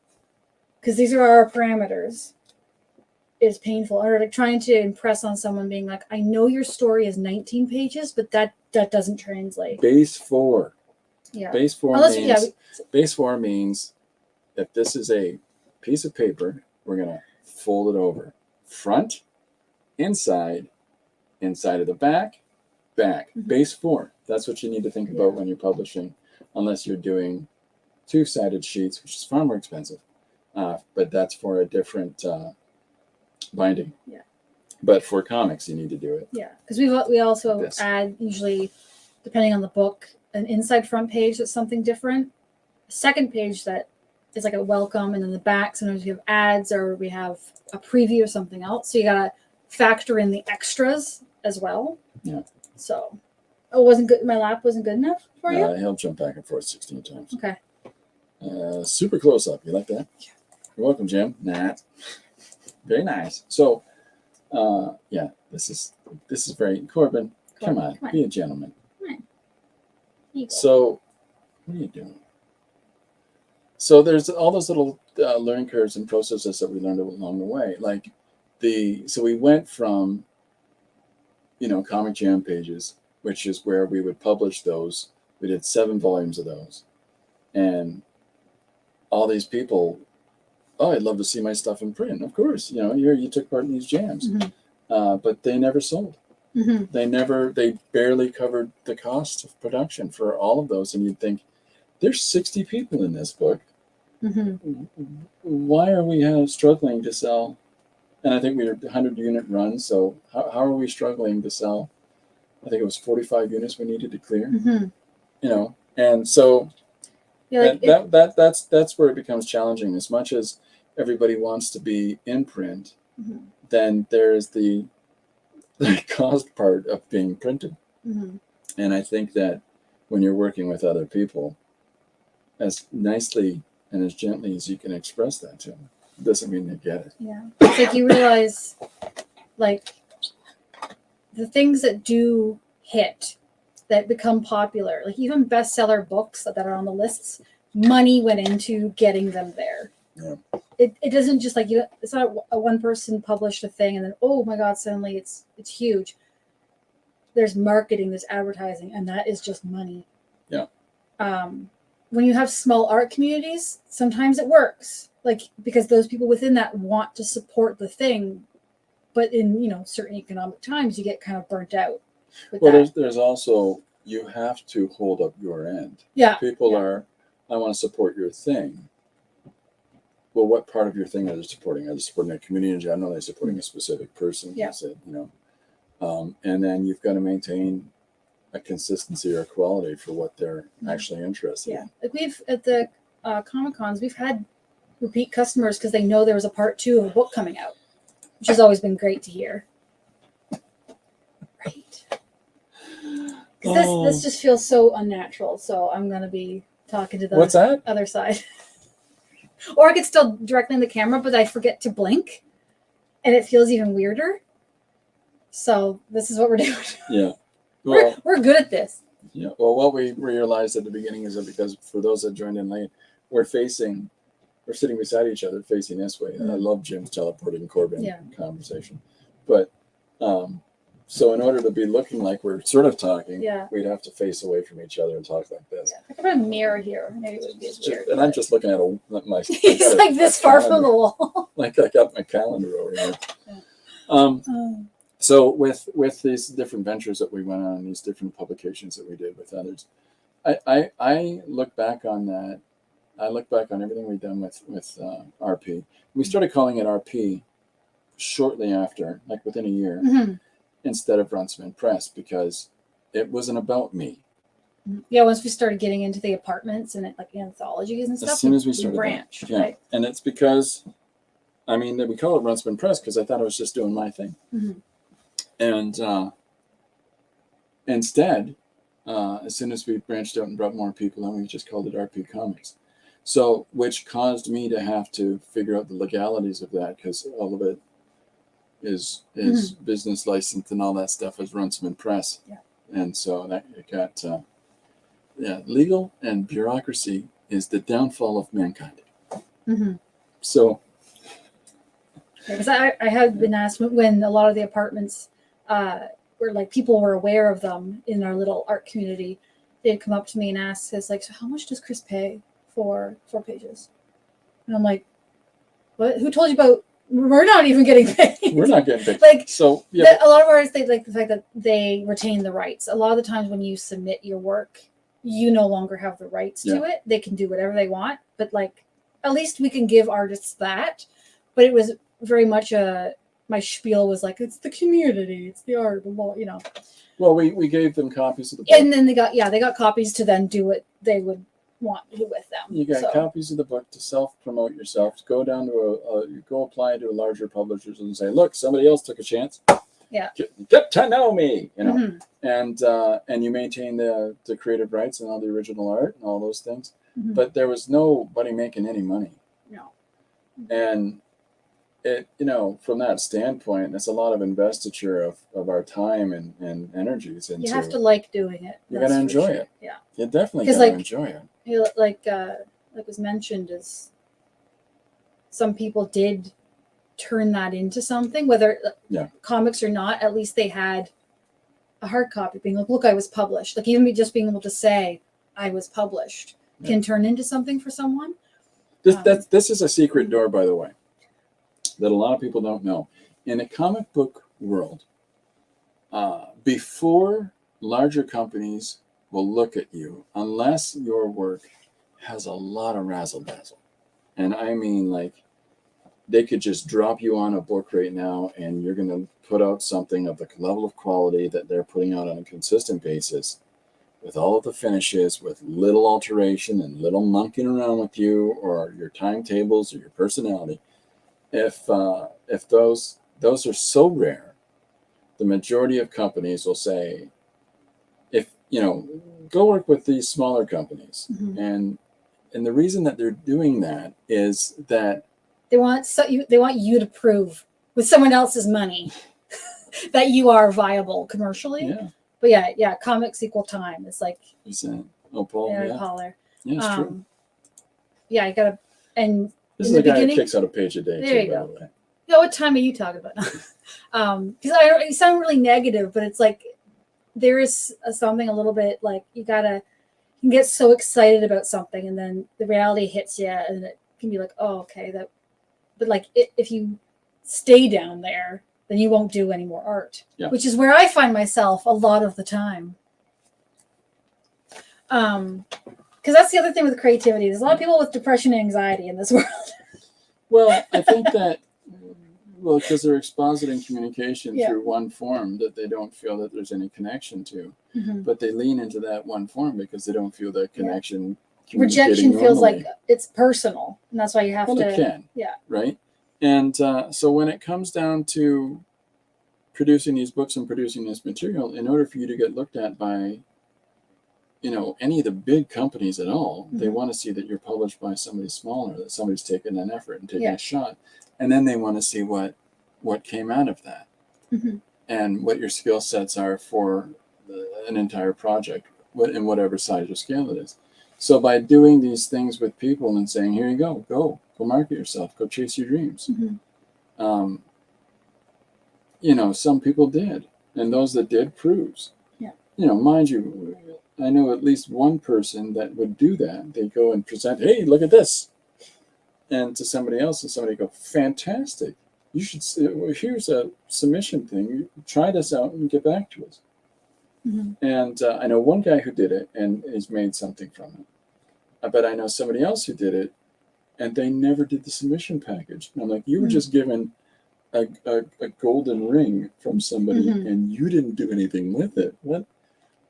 because these are our parameters. Is painful, or like trying to impress on someone, being like, I know your story is 19 pages, but that doesn't translate. Base 4. Yeah. Base 4 Base 4 means if this is a piece of paper, we're gonna fold it over, front, inside of the back. Mm-hmm. Base 4. That's what you need to think about when you're publishing, unless you're doing 2-sided sheets, which is far more expensive. But that's for a different binding. Yeah. But for comics, you need to do it. Yeah, because we also add, usually, depending on the book, an inside front page that's something different, a second page that is like a welcome, and then the back, sometimes we have ads or we have a preview of something else. So you got to factor in the extras as well. Yeah. So, wasn't good. My lap wasn't good enough for you? He'll jump back and forth 16 times. Okay. Super close up. You like that? Yeah. You're welcome, Jim. Nah. Very nice. So, this is very Corbin. Come on, be a gentleman. Come on. So, what are you doing? So there's all those little learning curves and processes that we learned along the way. Like so we went from, Comic Jam pages, which is where we would publish those. We did 7 volumes of those, and all these people. Oh, I'd love to see my stuff in print. Of course, you took part in these jams, mm-hmm. But they never sold. Mm-hmm. They barely covered the cost of production for all of those. And you'd think, there's 60 people in this book. Mm-hmm. Why are we struggling to sell? And I think we were 100-unit run. So how are we struggling to sell? I think it was 45 units we needed to clear. Mm-hmm. And so. Yeah, that's where it becomes challenging. As much as everybody wants to be in print, mm-hmm. then there's the cost part of being printed. Mm-hmm. And I think that when you're working with other people, as nicely and as gently as you can express that to them, doesn't mean they get it. Yeah, it's like you realize, like, the things that do hit, that become popular, like even bestseller books that are on the lists, money went into getting them there. Yeah. It doesn't just like it's not a one person published a thing and then, oh my God, suddenly it's huge. There's marketing, there's advertising, and that is just money. Yeah. When you have small art communities, sometimes it works, like because those people within that want to support the thing, but in certain economic times, you get kind of burnt out. Well, there's also, you have to hold up your end. Yeah. People are, I want to support your thing. Well, what part of your thing are they supporting? Are they supporting a community in general? Are they supporting a specific person? Yeah. And then you've got to maintain a consistency or quality for what they're actually interested in. Yeah. Like we've, at the Comic Cons, we've had repeat customers because they know there was a part 2 of a book coming out, which has always been great to hear. Right. Because this just feels so unnatural. So I'm going to be talking to the What's that? Other side. Or I could still directly in the camera, but I forget to blink. And it feels even weirder. So this is what we're doing. Yeah. Well, we're good at this. Yeah. Well, what we realized at the beginning is that because for those that joined in late, we're sitting beside each other facing this way. Mm-hmm. I love Jim's teleporting Corbin conversation. But So in order to be looking like we're sort of talking, Yeah. we'd have to face away from each other and talk like this. Yeah. If I put a mirror here, maybe it would be as weird. And I'm just looking at my. It's like this far from the wall. Like I got my calendar over here. Yeah. So with these different ventures that we went on, these different publications that we did with others, I look back on that. I look back on everything we've done with RP. We started calling it RP shortly after, like within a year, instead of Runciman Press, because it wasn't about me. Yeah, once we started getting into the apartments and like anthologies and stuff, as soon as we started branched, yeah. Right? And it's because, I mean, we call it Runciman Press because I thought I was just doing my thing. And instead, as soon as we branched out and brought more people in, we just called it RP Comics. So, which caused me to have to figure out the legalities of that, because all of it is business license and all that stuff is Runciman Press. Yeah. And so that it got, legal and bureaucracy is the downfall of mankind. So. Because I had been asked when a lot of the apartments were like, people were aware of them in our little art community, they'd come up to me and ask us like, so how much does Chris pay for 4 pages? And I'm like, what? Who told you about? We're not even getting paid. We're not getting paid. Like, so yeah. A lot of artists, they like the fact that they retain the rights. A lot of the times when you submit your work, you no longer have the rights to it. They can do whatever they want, but like, at least we can give artists that. But it was very much my spiel was like, it's the community, it's the art, you know. Well, we gave them copies of the book. And then they got copies to then do what they would want to do with them. You got copies of the book to self-promote yourself. Go down to go apply to a larger publishers and say, look, somebody else took a chance. Yeah. Get to know me, you know. And you maintain the creative rights and all the original art and all those things. But there was nobody making any money. No. And it, you know, from that standpoint, that's a lot of investiture of our time and energies. And you have to like doing it. You got to enjoy it. Yeah. You definitely got to enjoy it. Like was mentioned, is some people did turn that into something, whether comics or not. At least they had a hard copy being like, look, I was published. Like even just being able to say I was published can turn into something for someone. This is a secret door, by the way, that a lot of people don't know. In a comic book world, before larger companies will look at you, unless your work has a lot of razzle-dazzle. And I mean, like, they could just drop you on a book right now and you're going to put out something of the level of quality that they're putting out on a consistent basis, with all of the finishes, with little alteration and little monkeying around with you or your timetables or your personality. If those are so rare, the majority of companies will say, go work with these smaller companies. And the reason that they're doing that is that they want you to prove with someone else's money that you are viable commercially. Yeah. But yeah, comics equal time. It's like Paul. Yeah, Poller. Yeah, it's true. Yeah, you gotta. And this is a guy who kicks out a page a day. There you go. Yeah, what time are you talking about? Because you sound really negative, but it's like there is something a little bit like you can get so excited about something, and then the reality hits you, and it can be like, oh, okay, that. But like if you stay down there, then you won't do any more art, which is where I find myself a lot of the time. Because that's the other thing with creativity. There's a lot of people with depression and anxiety in this world. Well, I think that, because they're expositing communication through one form that they don't feel that there's any connection to, but they lean into that one form because they don't feel that connection. Rejection feels like it's personal, and that's why you have to. It can. Yeah. Right. And so when it comes down to producing these books and producing this material, in order for you to get looked at by, any of the big companies at all, they want to see that you're published by somebody smaller, that somebody's taken an effort and taken a shot. And then they want to see what came out of that and what your skill sets are for an entire project, in whatever size or scale it is. So by doing these things with people and saying, here you go market yourself, go chase your dreams. Some people did. And those that did proves. Yeah. You know, mind you, I know at least one person that would do that. They go and present, hey, look at this. And to somebody else, and somebody go, fantastic. You should, here's a submission thing. You try this out and get back to us. Mm-hmm. And I know one guy who did it and has made something from it. But I know somebody else who did it and they never did the submission package. And I'm like, you were just given a golden ring from somebody and you didn't do anything with it. What?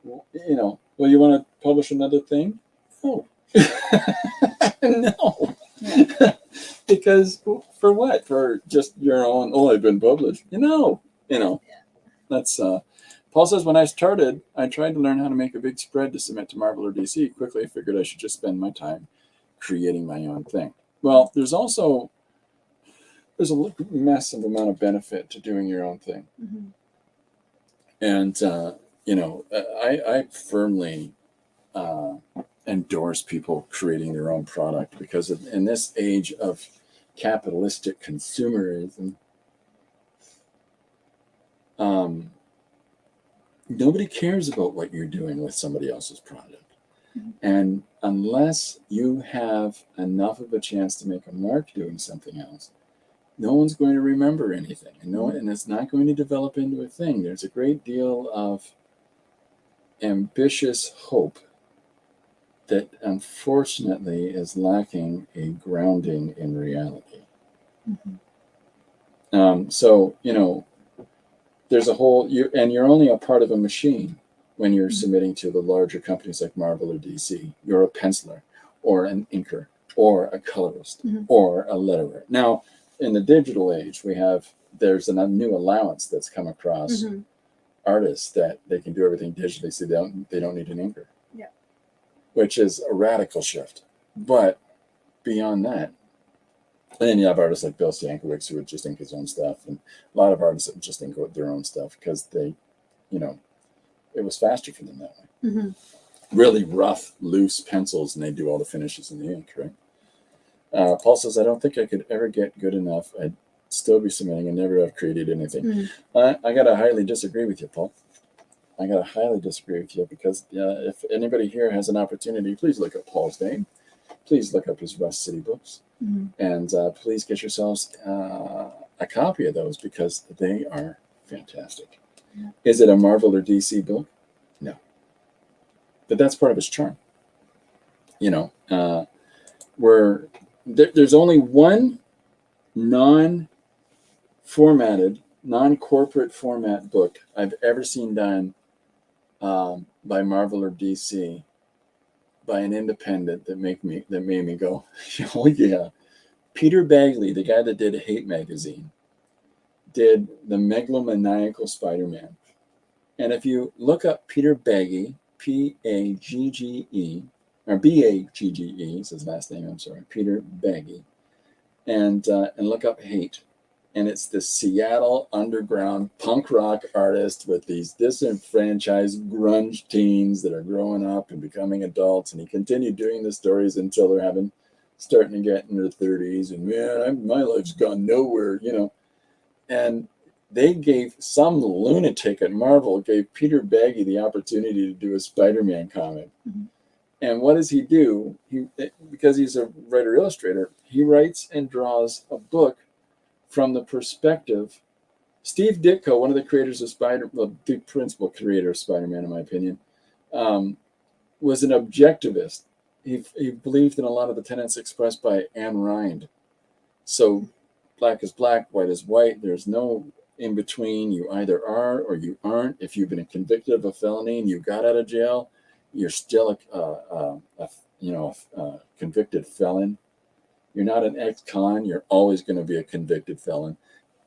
You know, well, you want to publish another thing? No. No. Yeah. Because for what? For just your own, oh, I've been published. That's, Paul says, when I started, I tried to learn how to make a big spread to submit to Marvel or DC. Quickly, I figured I should just spend my time creating my own thing. Well, there's a massive amount of benefit to doing your own thing. Mm-hmm. And, I firmly endorse people creating their own product because in this age of capitalistic consumerism, nobody cares about what you're doing with somebody else's product. Mm-hmm. And unless you have enough of a chance to make a mark doing something else, no one's going to remember anything, and it's not going to develop into a thing. There's a great deal of ambitious hope that unfortunately is lacking a grounding in reality. Mm-hmm. There's a whole, you're only a part of a machine when you're submitting to the larger companies like Marvel or DC. You're a penciler or an inker or a colorist or a letterer. Now, in the digital age, there's a new allowance that's come across artists that they can do everything digitally, so they don't need an inker. Yeah. Which is a radical shift. But beyond that, and then you have artists like Bill Stankiewicz who would just ink his own stuff, and a lot of artists that just ink their own stuff because they, it was faster for them that way. Mm-hmm. Really rough, loose pencils, and they do all the finishes in the ink, right? Paul says, I don't think I could ever get good enough. I'd still be submitting and never have created anything. I got to highly disagree with you, Paul. I got to highly disagree with you because if anybody here has an opportunity, please look up Paul's name. Please look up his Rust City books. And please get yourselves a copy of those because they are fantastic. Yeah. Is it a Marvel or DC book? No. But that's part of its charm. There's only one non-formatted, non-corporate format book I've ever seen done by Marvel or DC by an independent that made me go, oh yeah. Peter Bagley, the guy that did Hate Magazine, did the Megalomaniacal Spider-Man. And if you look up Peter Bagge, P-A-G-G-E, or B-A-G-G-E, is his last name, I'm sorry, Peter Bagge, and look up Hate. And it's the Seattle underground punk rock artist with these disenfranchised grunge teens that are growing up and becoming adults. And he continued doing the stories until they're starting to get in their 30s. And man, my life's gone nowhere, And they gave some lunatic at Marvel, gave Peter Bagge the opportunity to do a Spider-Man comic. Mm-hmm. And what does he do? Because he's a writer-illustrator, he writes and draws a book from the perspective. Steve Ditko, one of the creators of the principal creator of Spider-Man, in my opinion, was an objectivist. He believed in a lot of the tenets expressed by Ayn Rand. So black is black, white is white. There's no in between. You either are or you aren't. If you've been convicted of a felony and you got out of jail, you're still a convicted felon. You're not an ex-con. You're always going to be a convicted felon.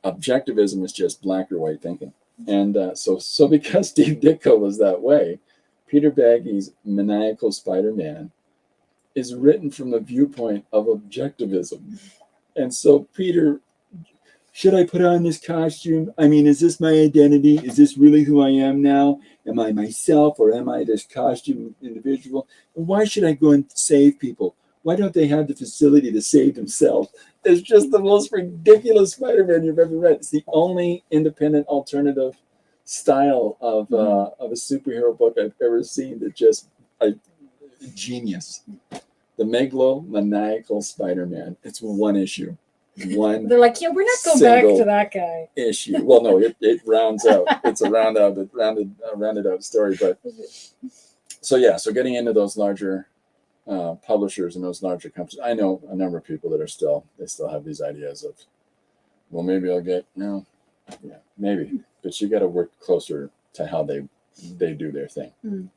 Objectivism is just black or white thinking. And so because Steve Ditko was that way, Peter Bagge's Maniacal Spider-Man is written from the viewpoint of objectivism. And so Peter, should I put on this costume? I mean, is this my identity? Is this really who I am now? Am I myself or am I this costume individual? And why should I go and save people? Why don't they have the facility to save themselves? It's just the most ridiculous Spider-Man you've ever read. It's the only independent alternative style of a superhero book I've ever seen. That just genius. The Megalomaniacal Spider-Man. It's one issue. They're like, yeah, we're not going back to that guy. Issue. Well, no, it rounds out. It's a rounded out story. But so getting into those larger publishers and those larger companies. I know a number of people that still have these ideas of, well, maybe I'll get maybe, but you got to work closer to how they do their thing.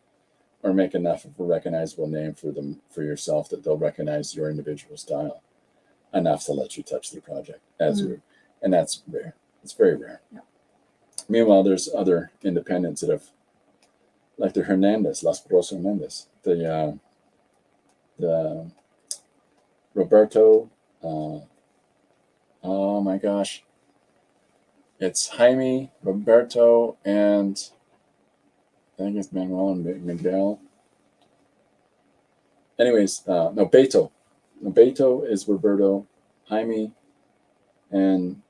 Or make enough of a recognizable name for yourself that they'll recognize your individual style enough to let you touch their project and that's rare. It's very rare. Yeah. Meanwhile, there's other independents that have, like the Hernandez, Las Bros Hernandez, the Roberto, oh my gosh, it's Jaime, Roberto, and I think it's Manuel and Miguel. Anyways, no, Beto. Beto is Roberto, Jaime, and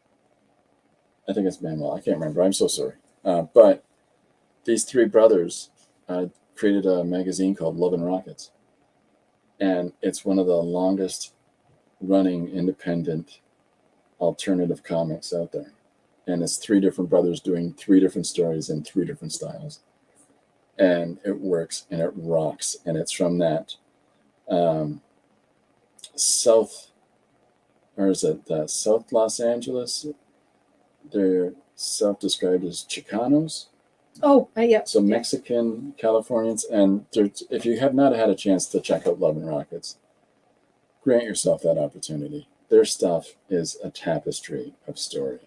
I think it's Manuel. I can't remember. I'm so sorry. But these three brothers created a magazine called Love and Rockets. And it's one of the longest running independent alternative comics out there. And it's three different brothers doing three different stories in three different styles. And it works and it rocks. And it's from that South Los Angeles. They're self-described as Chicanos. Oh, yeah. So Mexican Californians. And if you have not had a chance to check out Love and Rockets, grant yourself that opportunity. Their stuff is a tapestry of story.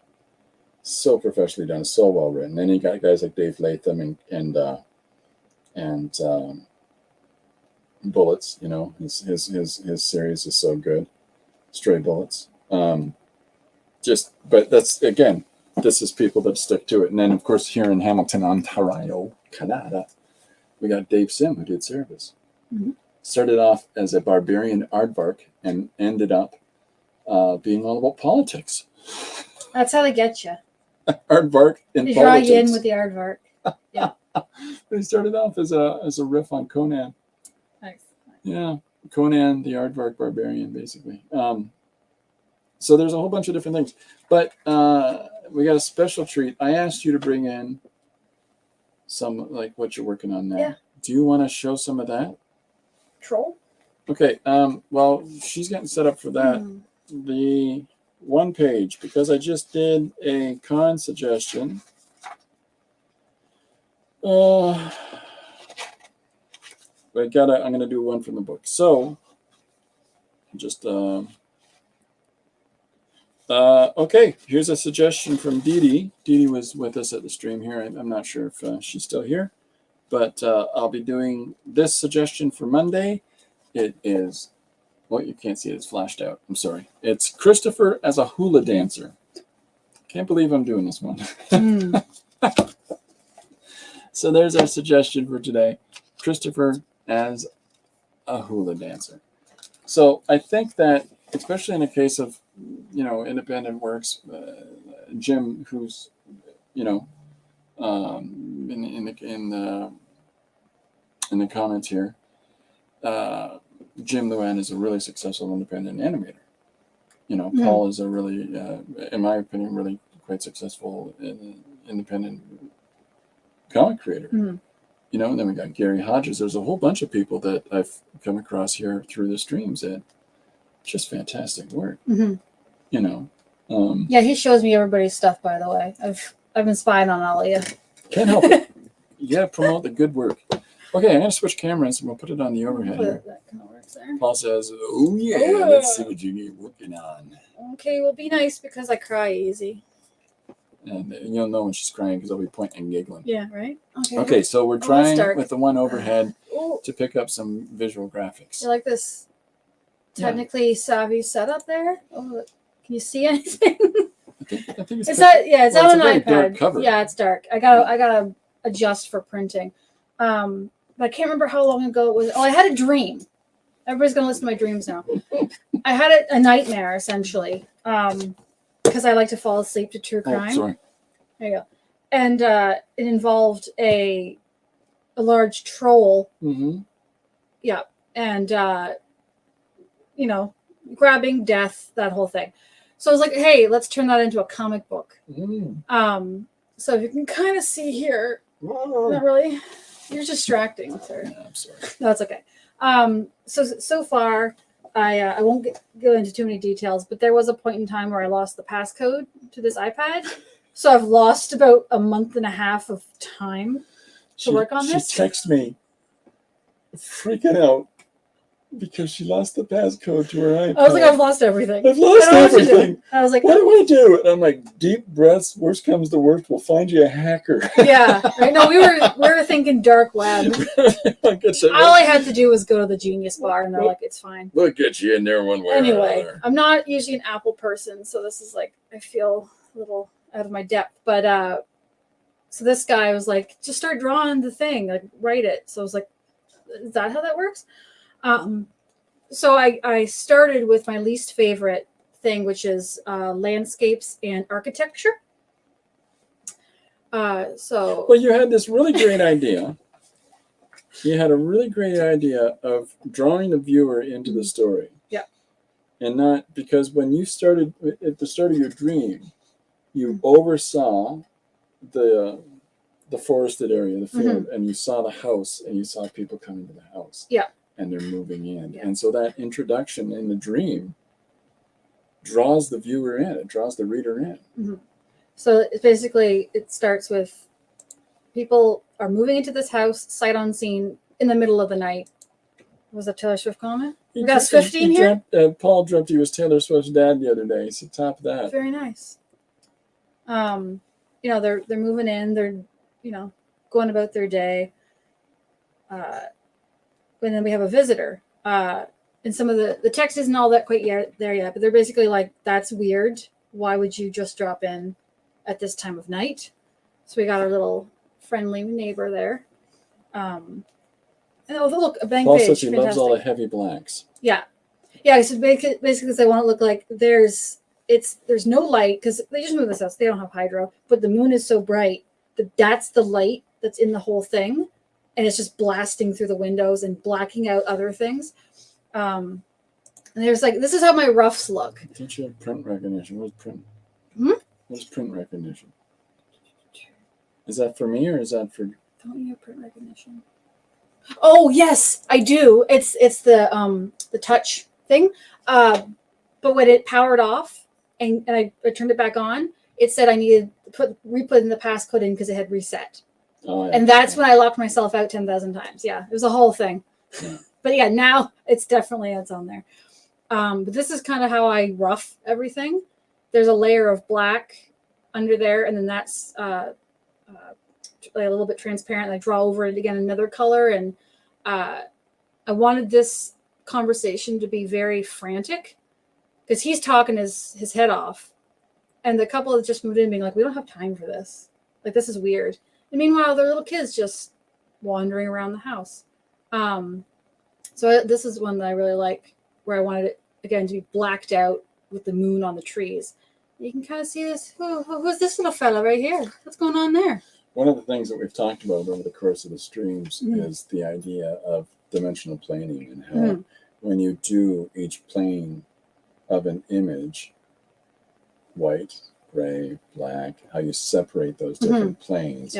So professionally done, so well written. And you got guys like Dave Latham and Bullets. You know, his series is so good. Stray Bullets. But that's, again, this is people that stick to it. And then, of course, here in Hamilton, Ontario, Canada, we got Dave Sim, who did Service. Mm-hmm. Started off as a barbarian aardvark and ended up being all about politics. That's how they get you. Aardvark in they politics. draw you in with the aardvark. Yeah. They started off as a riff on Conan. Nice. Yeah, Conan, the aardvark barbarian, basically. So there's a whole bunch of different things. But we got a special treat. I asked you to bring in some, like, what you're working on now. Yeah. Do you want to show some of that? Troll? Okay. Well, she's getting set up for that. The one page, because I just did a con suggestion. I'm going to do one from the book. So, just... okay, here's a suggestion from Dee Dee. Dee Dee was with us at the stream here. I'm not sure if she's still here, but I'll be doing this suggestion for Monday. It is, well, you can't see it. It's flashed out. I'm sorry. It's Christopher as a hula dancer. Can't believe I'm doing this one. So there's our suggestion for today. Christopher as a hula dancer. So I think that, especially in a case of, independent works, Jim, who's, in the comments here, Jim Luan is a really successful independent animator. Paul is a really, in my opinion, really quite successful independent comic creator. And then we got Gary Hodges. There's a whole bunch of people that I've come across here through the streams that just fantastic work. Yeah, he shows me everybody's stuff, by the way. I've been spying on all of you. Can't help it. You gotta promote the good work. Okay, I'm gonna switch cameras and we'll put it on the overhead here. That kind of works there. Paul says, "Oh yeah, let's see what you get working on." Okay, well, be nice because I cry easy. And you'll know when she's crying because I'll be pointing and giggling. Yeah, right. Okay, so we're trying with the one overhead to pick up some visual graphics. You like this technically savvy setup there? Oh, can you see anything? I think it's not. Yeah, it's on an iPad. Dark cover. Yeah, it's dark. I gotta adjust for printing. But I can't remember how long ago it was. Oh, I had a dream. Everybody's gonna listen to my dreams now. I had a nightmare essentially, because I like to fall asleep to true crime. Oh, sorry. There you go. and it involved a large troll. Mm-hmm. Yeah, and you know, grabbing death, that whole thing. So I was like, hey, let's turn that into a comic book. Mm. So you can kind of see here. Oh. Not really. You're distracting, sir. Yeah, I'm sorry. No, that's okay. So far, I won't go into too many details, but there was a point in time where I lost the passcode to this iPad. So I've lost about a month and a half of time to work on this. She texted me freaking out because she lost the passcode to her iPad. I was like, I've lost everything. I've lost everything. I was like, what do I do? And I'm like, deep breaths. Worst comes to worst, we'll find you a hacker. Yeah, right. No, we were thinking dark web. All I had to do was go to the Genius Bar, and they're like, it's fine. We'll get you in there one way. Anyway, or another. I'm not usually an Apple person, so this is like, I feel a little out of my depth. But so this guy was like, just start drawing the thing, like write it. So I was like, is that how that works? So I started with my least favorite thing, which is landscapes and architecture. Well, you had this really great idea. You had a really great idea of drawing the viewer into the story. Yeah. And not because when you started at the start of your dream, you oversaw the forested area, the field, and you saw the house, and you saw people coming to the house. Yeah. And they're moving in. Yeah. And so that introduction in the dream draws the viewer in. It draws the reader in. Mm-hmm. So it's basically, it starts with people are moving into this house, sight unseen, in the middle of the night. Was that Taylor Swift comment? We got 15 here? Paul dreamt he was Taylor Swift's dad the other day. So top of that. Very nice. You know, they're moving in. They're, you know, going about their day. And then we have a visitor. And some of the text isn't all that quite there yet, but they're basically like, that's weird. Why would you just drop in at this time of night? So we got our little friendly neighbor there. And oh, look, a blank Paul page. says he Fantastic. loves all the heavy blacks. Yeah. Yeah, so basically they want to look like there's no light, because they just moved this house. They don't have hydro, but the moon is so bright that that's the light that's in the whole thing. And it's just blasting through the windows and blacking out other things. And there's like, this is how my roughs look. Don't you have print recognition? What is print? What is print recognition? Is that for me or is that for? Don't you have print recognition? Oh yes, I do. It's the touch thing. But when it powered off and I turned it back on, it said I needed to re-put in the passcode in because it had reset. Oh, yeah. And that's when I locked myself out 10,000 times. Yeah, it was a whole thing. Yeah. But yeah, now it's on there. But this is kind of how I rough everything. There's a layer of black under there, and then that's like a little bit transparent. I draw over it again another color, and I wanted this conversation to be very frantic because he's talking his head off, and the couple that just moved in being like, we don't have time for this. Like, this is weird. And meanwhile, their little kids just wandering around the house. So this is one that I really like, where I wanted it, again, to be blacked out with the moon on the trees. You can kind of see this. Who's this little fella right here? What's going on there? One of the things that we've talked about over the course of the streams is the idea of dimensional planing and how when you do each plane of an image, white, gray, black, how you separate those different planes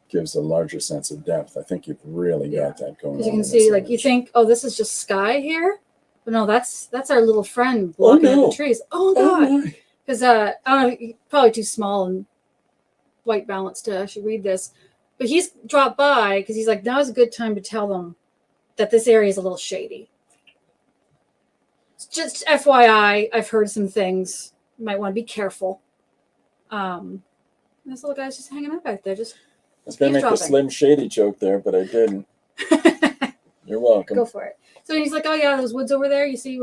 gives a larger sense of depth. I think you've really got that going on. As you can see, like, you think, oh, this is just sky here? But no, that's our little friend blocking out the trees. Oh, God. Because, I don't know, probably too small and white balance to actually read this. But he's dropped by because he's like, now's a good time to tell them that this area is a little shady. Just FYI, I've heard some things. You might want to be careful. This little guy's just hanging out back there. Just I was going to make the Slim Shady joke there, but I didn't. You're welcome. Go for it. So he's like, oh, yeah, those woods over there, you see,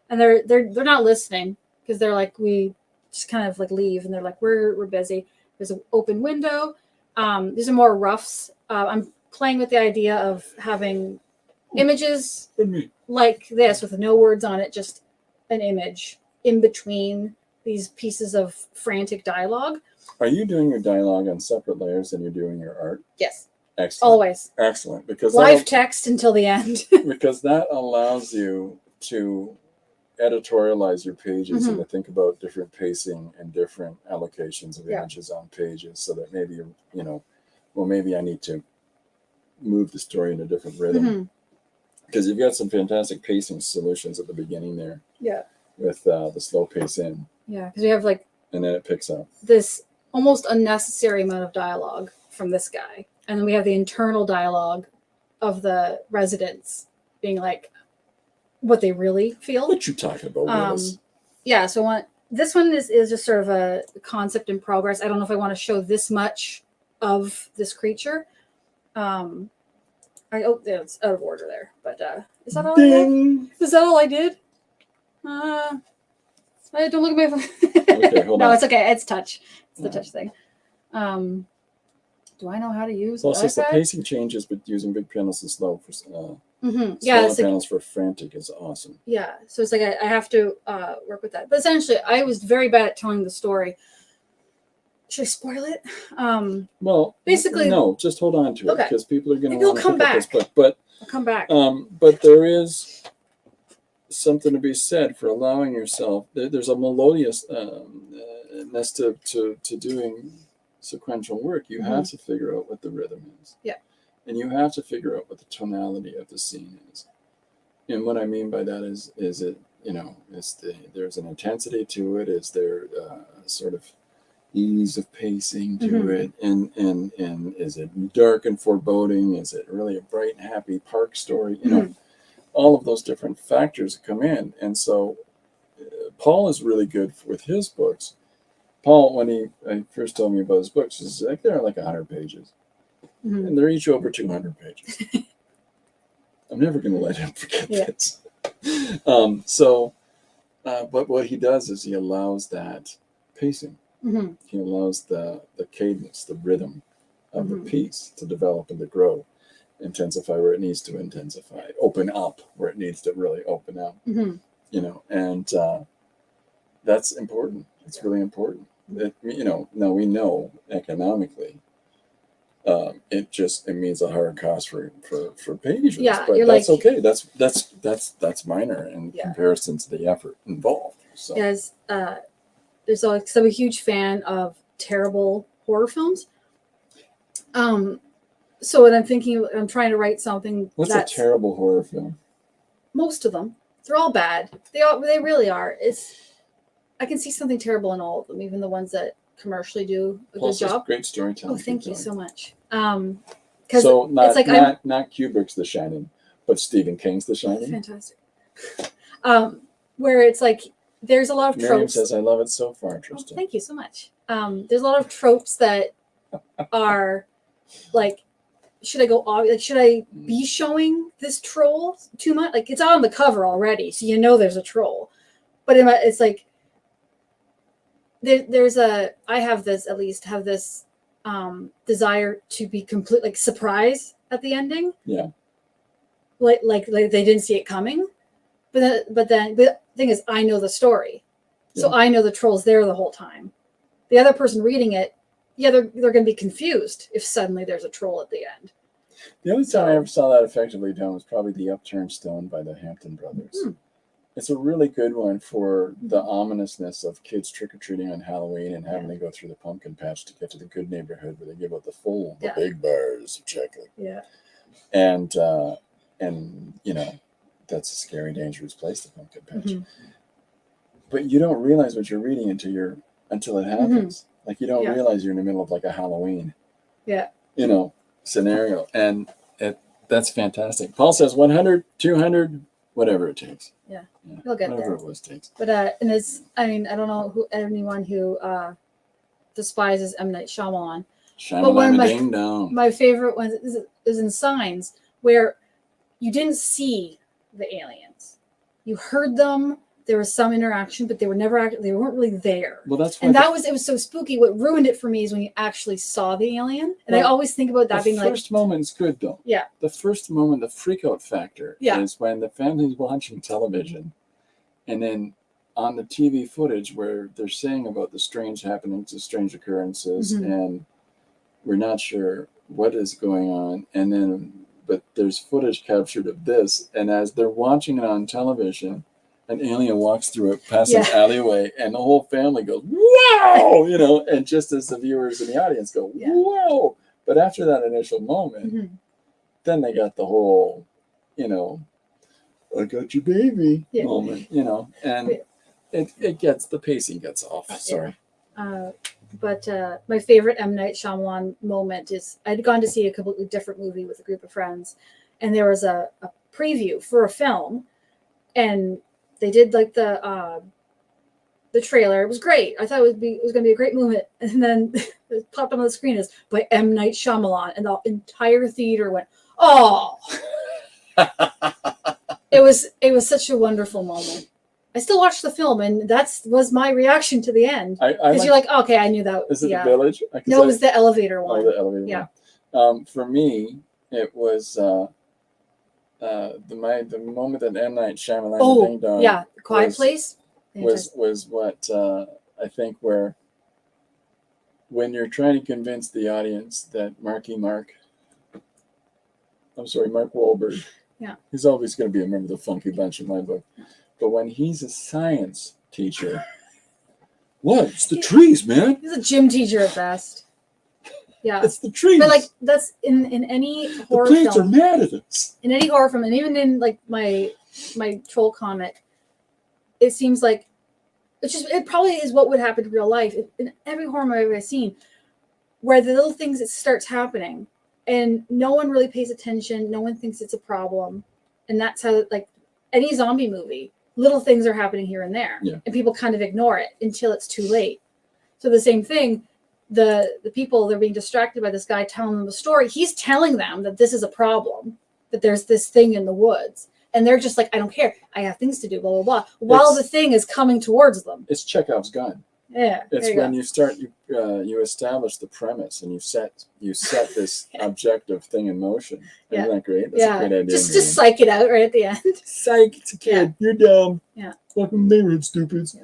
and they're not listening because they're like, we just kind of like leave, and they're like, we're busy. There's an open window. These are more roughs. I'm playing with the idea of having images like this with no words on it, just an image in between these pieces of frantic dialogue. Are you doing your dialogue on separate layers and you're doing your art? Yes. Excellent. Always. Excellent. Because live text until the end. because that allows you to editorialize your pages and to think about different pacing and different allocations of images on pages, so that maybe maybe I need to move the story in a different rhythm, because you've got some fantastic pacing solutions at the beginning there. Yeah. With the slow pace in. Yeah, because we have like, and then it picks up this almost unnecessary amount of dialogue from this guy, and then we have the internal dialogue of the residents being like what they really feel. What you talking about? Yeah, so this one is just sort of a concept in progress. I don't know if I want to show this much of this creature. It's out of order there, but is that all I did? Is that all I did? I don't look at my phone. Okay, hold on. No, it's okay. It's touch. It's the touch thing. Do I know how to use Well, since the iPad? pacing changes, but using big panels and slow for slow panels for frantic is awesome. Yeah, so it's like I have to work with that. But essentially, I was very bad at telling the story. Should I spoil it? Well, basically, no. Just hold on to it, because people are going to want to pick up this book. But I'll come back. But there is something to be said for allowing yourself. There's a melodiousness to doing sequential work. You have to figure out what the rhythm is. Yeah. And you have to figure out what the tonality of the scene is. And what I mean by that is it, there's an intensity to it. Is there sort of ease of pacing to it, and is it dark and foreboding? Is it really a bright and happy park story? All of those different factors come in. And so Paul is really good with his books. Paul, when he first told me about his books, he's like, they're like 100 pages. And they're each over 200 pages. I'm never going to let him forget this. But what he does is he allows that pacing. He allows the cadence, the rhythm of the piece to develop and to grow, intensify where it needs to intensify, open up where it needs to really open up. And that's important. It's really important. Now we know economically, it means a higher cost for pages, but that's okay. That's minor in comparison to the effort involved. So. Yes, there's always, I'm a huge fan of terrible horror films. So when I'm trying to write something. What's a terrible horror film? Most of them, they're all bad. They really are. I can see something terrible in all of them, even the ones that commercially do a good job. Great storytelling. Oh, thank you so much. So not Kubrick's The Shining, but Stephen King's The Shining. Fantastic. Where it's like there's a lot of Miriam tropes. says, "I love it so far, Tristan." Oh, thank you so much. There's a lot of tropes that are like, should I go? Like, should I be showing this troll too much? Like, it's on the cover already, so there's a troll. But it's like I have this desire to be complete, like, surprise at the ending. Yeah. Like they didn't see it coming, but the thing is, I know the story, so I know the troll's there the whole time. The other person reading it, they're going to be confused if suddenly there's a troll at the end. The only time I ever saw that effectively done was probably The Upturned Stone by the Hampton Brothers. It's a really good one for the ominousness of kids trick-or-treating on Halloween and having to go through the pumpkin patch to get to the good neighborhood where they give out the big bars of chocolate. Yeah. And that's a scary, dangerous place, the pumpkin patch. But you don't realize what you're reading until it happens. Like, you don't realize you're in the middle of like a Halloween scenario. And that's fantastic. Paul says 100, 200, whatever it takes. You'll get whatever there. It was takes. But and I don't know anyone who despises M. Night Shyamalan. But one of my favorite ones is in Signs, where you didn't see the aliens. You heard them. There was some interaction, but they weren't really there. Well, that's why it was so spooky. What ruined it for me is when you actually saw the alien. And I always think about that being like, the first moment's good though. Yeah. The first moment, the freak out factor is when the family's watching television, and then on the TV footage where they're saying about the strange happenings, the strange occurrences, and we're not sure what is going on, and then but there's footage captured of this, and as they're watching it on television, an alien walks through a passing alleyway, and the whole family goes, "Wow!" You know, and just as the viewers in the audience go, "Whoa!" But after that initial moment, then they got the whole, you know, "I got your baby" moment, you know, and it gets, the pacing gets off. Sorry. But my favorite M. Night Shyamalan moment is I'd gone to see a completely different movie with a group of friends, and there was a preview for a film, and they did like the trailer. It was great. I thought it was going to be a great movie, and then it popped on the screen as by M. Night Shyamalan, and the entire theater went, "Oh!" It was such a wonderful moment. I still watched the film, and that was my reaction to the end. Because you're like, oh, okay, I knew that. Is it the village? No, it was the elevator one. Oh, the elevator one. For me, it was the moment that M. Night Shyamalan Ding Dong. Quiet Place was what I think where when you're trying to convince the audience that Mark Wahlberg, he's always going to be a member of the Funky Bunch in my book. But when he's a science teacher, what? It's the trees, man. He's a gym teacher at best. Yeah. It's the trees. But like that's in any horror film. The plants film, are mad at us. In any horror film, and even in like my troll comic, it seems like it probably is what would happen in real life. In every horror movie I've ever seen, where the little things, it starts happening and no one really pays attention, no one thinks it's a problem. And that's how, like, any zombie movie, little things are happening here and there, and people kind of ignore it until it's too late. So the same thing, the people, they're being distracted by this guy telling them a story. He's telling them that this is a problem, that there's this thing in the woods, and they're just like, I don't care, I have things to do, blah blah blah, while the thing is coming towards them. It's Chekhov's gun. Yeah, it's when you start, you establish the premise, and you set this objective thing in motion. Isn't that great? That's a great idea. Just psych it out right at the end. Psych, it's a kid. You're dumb. Yeah. Fucking neighborhood stupids.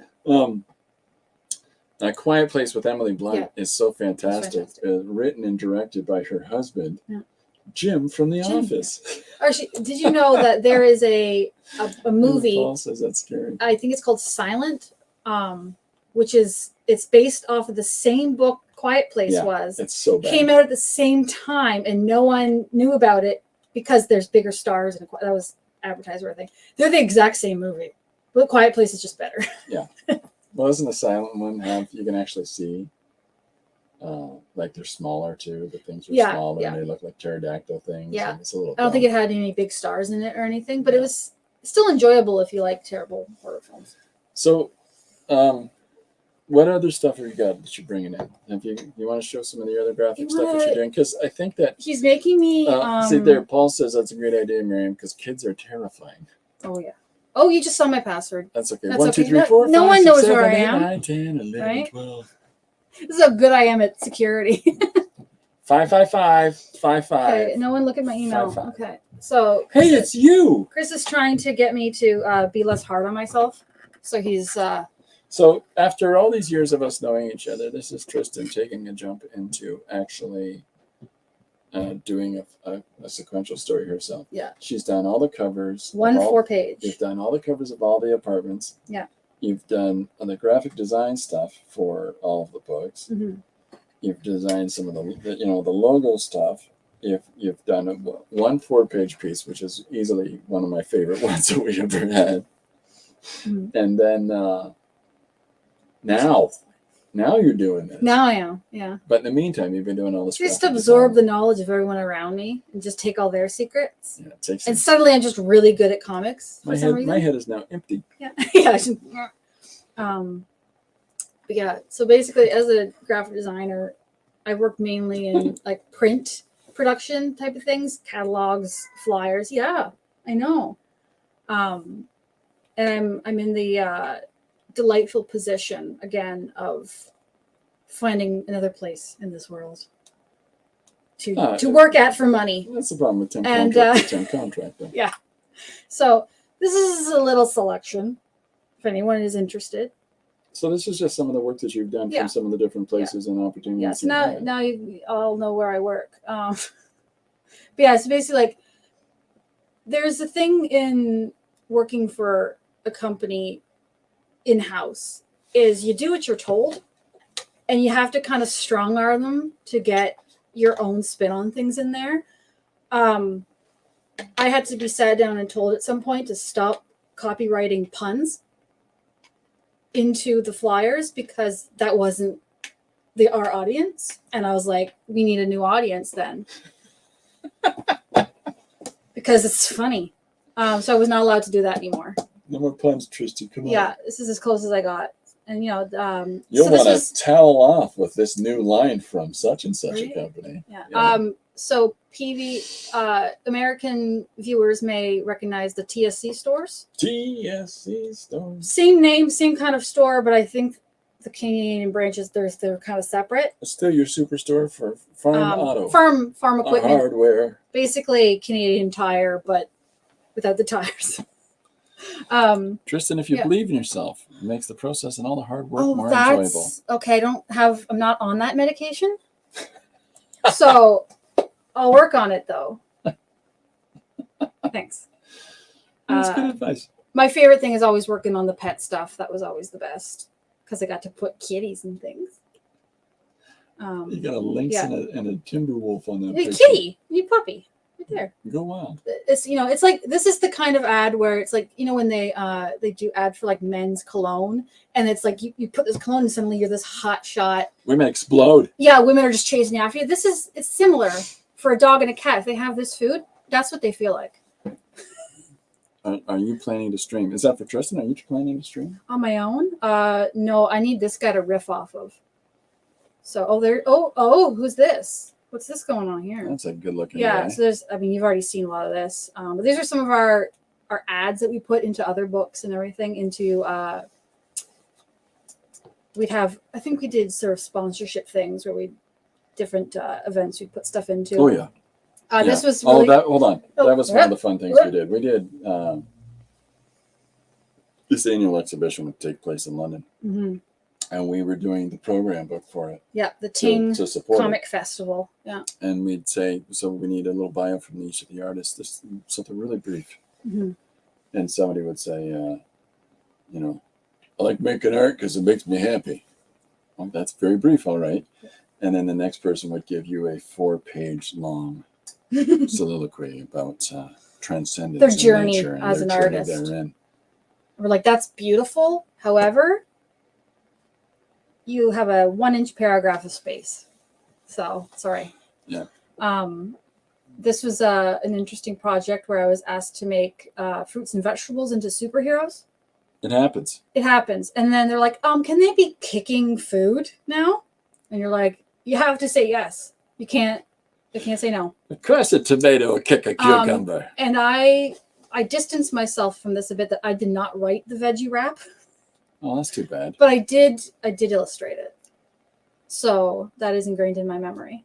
A Quiet Place with Emily Blunt is so fantastic. Written and directed by her husband, Jim from The Office. Did you know that there is a movie? Paul says that's scary. I think it's called Silent. Which it's based off of the same book Quiet Place was. It's so bad. Came out at the same time, and no one knew about it because there's bigger stars, and that was advertised or everything. They're the exact same movie, but Quiet Place is just better. Yeah. Well, doesn't the silent one have, you can actually see, like they're smaller too, the things are smaller and they look like pterodactyl things. Yeah. It's a little I don't think it had any big stars in it or anything, but it was still enjoyable if you like terrible horror films. So, what other stuff have you got that you're bringing in? Have you want to show some of the other graphic stuff that you're doing? Because I think that he's making me. See there, Paul says that's a great idea, Miriam, because kids are terrifying. Oh yeah. Oh, you just saw my password. That's okay. 1, 2, 3, 4, 5, no one 6, knows 7, where 8, I am. 9, 10, 11, 12. This is how good I am at security. 555. Okay, no one look at my email. 5. Okay, so hey, it's you. Chris is trying to get me to be less hard on myself. So he's. So after all these years of us knowing each other, this is Tristan taking a jump into actually doing a sequential story herself. Yeah. She's done all the covers. 1 4-page. You've done all the covers of all the apartments. Yeah. You've done the graphic design stuff for all of the books. Mm-hmm. You've designed some of the logo stuff. You've done a 1 4-page piece, which is easily one of my favorite ones that we've ever had. Mm-hmm. And then now you're doing this. Now I am, yeah. But in the meantime, you've been doing all this. Just absorb the knowledge of everyone around me and just take all their secrets. Yeah, it takes. And suddenly, I'm just really good at comics. My head is now empty. Yeah, yeah. But yeah, so basically, as a graphic designer, I work mainly in like print production type of things, catalogs, flyers. Yeah, I know. And I'm in the delightful position again of finding another place in this world to work at for money. That's the problem with 10 contract. And 10 contract. Yeah. So this is a little selection if anyone is interested. So this is just some of the work that you've done Yeah. from some of the different places and opportunities. Yeah, so you've now, had. now you all know where I work. But yeah, so basically, like, there's a thing in working for a company in-house is you do what you're told, and you have to kind of strong arm them to get your own spin on things in there. I had to be sat down and told at some point to stop copywriting puns into the flyers because that wasn't our audience. And I was like, we need a new audience then. Because it's funny. So I was not allowed to do that anymore. No more puns, Tristan. Come on. Yeah, this is as close as I got. And, You'll so want to towel off with this new line from such and such Right? a company. Yeah. So American viewers may recognize the TSC stores. TSC stores. Same name, same kind of store, but I think the Canadian branches, they're kind of separate. It's still your superstore for farm auto. Farm equipment. Hardware. Basically Canadian Tire, but without the tires. Tristan, if you believe in yourself, it makes the process and all the hard work more that's enjoyable. okay. I'm not on that medication. So I'll work on it though. Thanks. That's good advice. My favorite thing is always working on the pet stuff. That was always the best because I got to put kitties and things. You got a lynx and a timber wolf on that picture. Kitty, you puppy, right there. Go wild. It's it's like this is the kind of ad where it's like when they do ad for like men's cologne and it's like you put this cologne and suddenly you're this hot shot. Women explode. Yeah, women are just chasing after you. It's similar for a dog and a cat. If they have this food, that's what they feel like. Are you planning to stream? Is that for Tristan? Are you planning to stream? On my own? No, I need this guy to riff off of. So, who's this? What's this going on here? That's a good looking Yeah, guy. so you've already seen a lot of this. But these are some of our ads that we put into other books and everything into, I think we did sort of sponsorship things where different events we put stuff into. Oh, yeah. This was really... hold on. That was one of the fun things we did. We did this annual exhibition would take place in London. Mm-hmm. And we were doing the program book for it. Yeah, the Ting to support Comic Festival. Yeah. And we'd say, so we need a little bio from each of the artists, just something really brief. Mm-hmm. And somebody would say, I like making art because it makes me happy. Well, that's very brief, all right. And then the next person would give you a 4-page long soliloquy about transcendence, their journey nature, and as their an journey artist. therein. We're like, that's beautiful. However, you have a 1-inch paragraph of space. So, sorry. Yeah. This was an interesting project where I was asked to make fruits and vegetables into superheroes. It happens. It happens. And then they're like, can they be kicking food now? And you're like, you have to say yes. They can't say no. Crush a tomato, kick a cucumber. And I distanced myself from this a bit, that I did not write the veggie wrap. Oh, that's too bad. But I did illustrate it. So that is ingrained in my memory.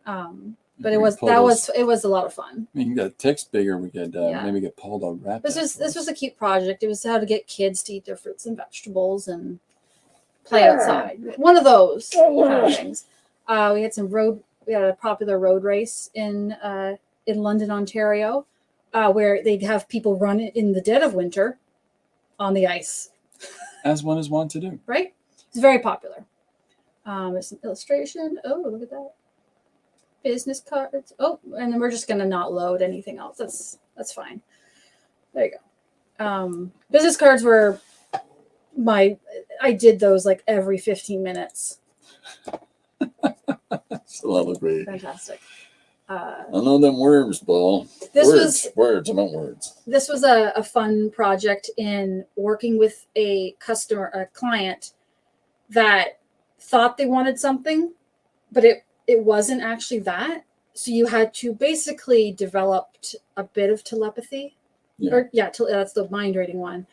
But it was a lot of fun. You can get text bigger. We could maybe get Paul to wrap. This was a cute project. It was how to get kids to eat their fruits and vegetables and play outside. One of those kind of things. We had a popular road race in London, Ontario, where they'd have people run in the dead of winter on the ice. As one is wont to do. Right? It's very popular. There's some illustration. Oh, look at that. Business cards. Oh, and then we're just going to not load anything else. That's fine. There you go. Business cards were I did those like every 15 minutes. Celebrate. Fantastic. I know them worms, Paul. Words. I meant words. This was a fun project in working with a client that thought they wanted something, but it wasn't actually that. So you had to basically develop a bit of telepathy. Yeah. That's the mind reading one.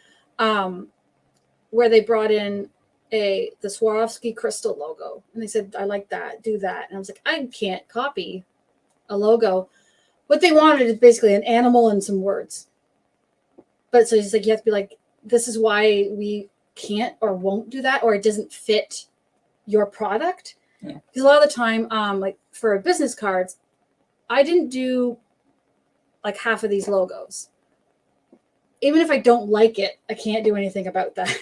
Where they brought in the Swarovski crystal logo, and they said, "I like that. Do that." And I was like, "I can't copy a logo." What they wanted is basically an animal and some words. But so he's like, you have to be like this is why we can't or won't do that, or it doesn't fit your product. Because a lot of the time, like for business cards, I didn't do like half of these logos. Even if I don't like it, I can't do anything about that.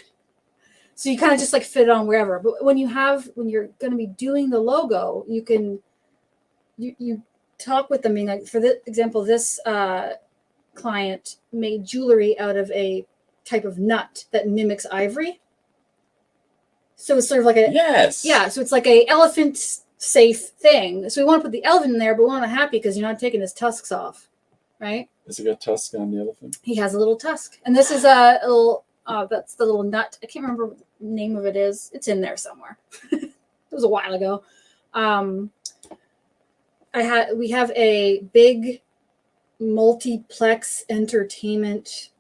So you kind of just like fit it on wherever. But when you're going to be doing the logo, you can, you talk with them. I mean, like for the example, this client made jewelry out of a type of nut that mimics ivory. So it's sort of like a, yeah. So it's like a elephant safe thing. So we want to put the elephant in there, but we're not happy because you're not taking his tusks off, right? Has it got tusks on the elephant? He has a little tusk, and this is a little. That's the little nut. I can't remember what the name of it is. It's in there somewhere. It was a while ago. We have a big multiplex entertainment,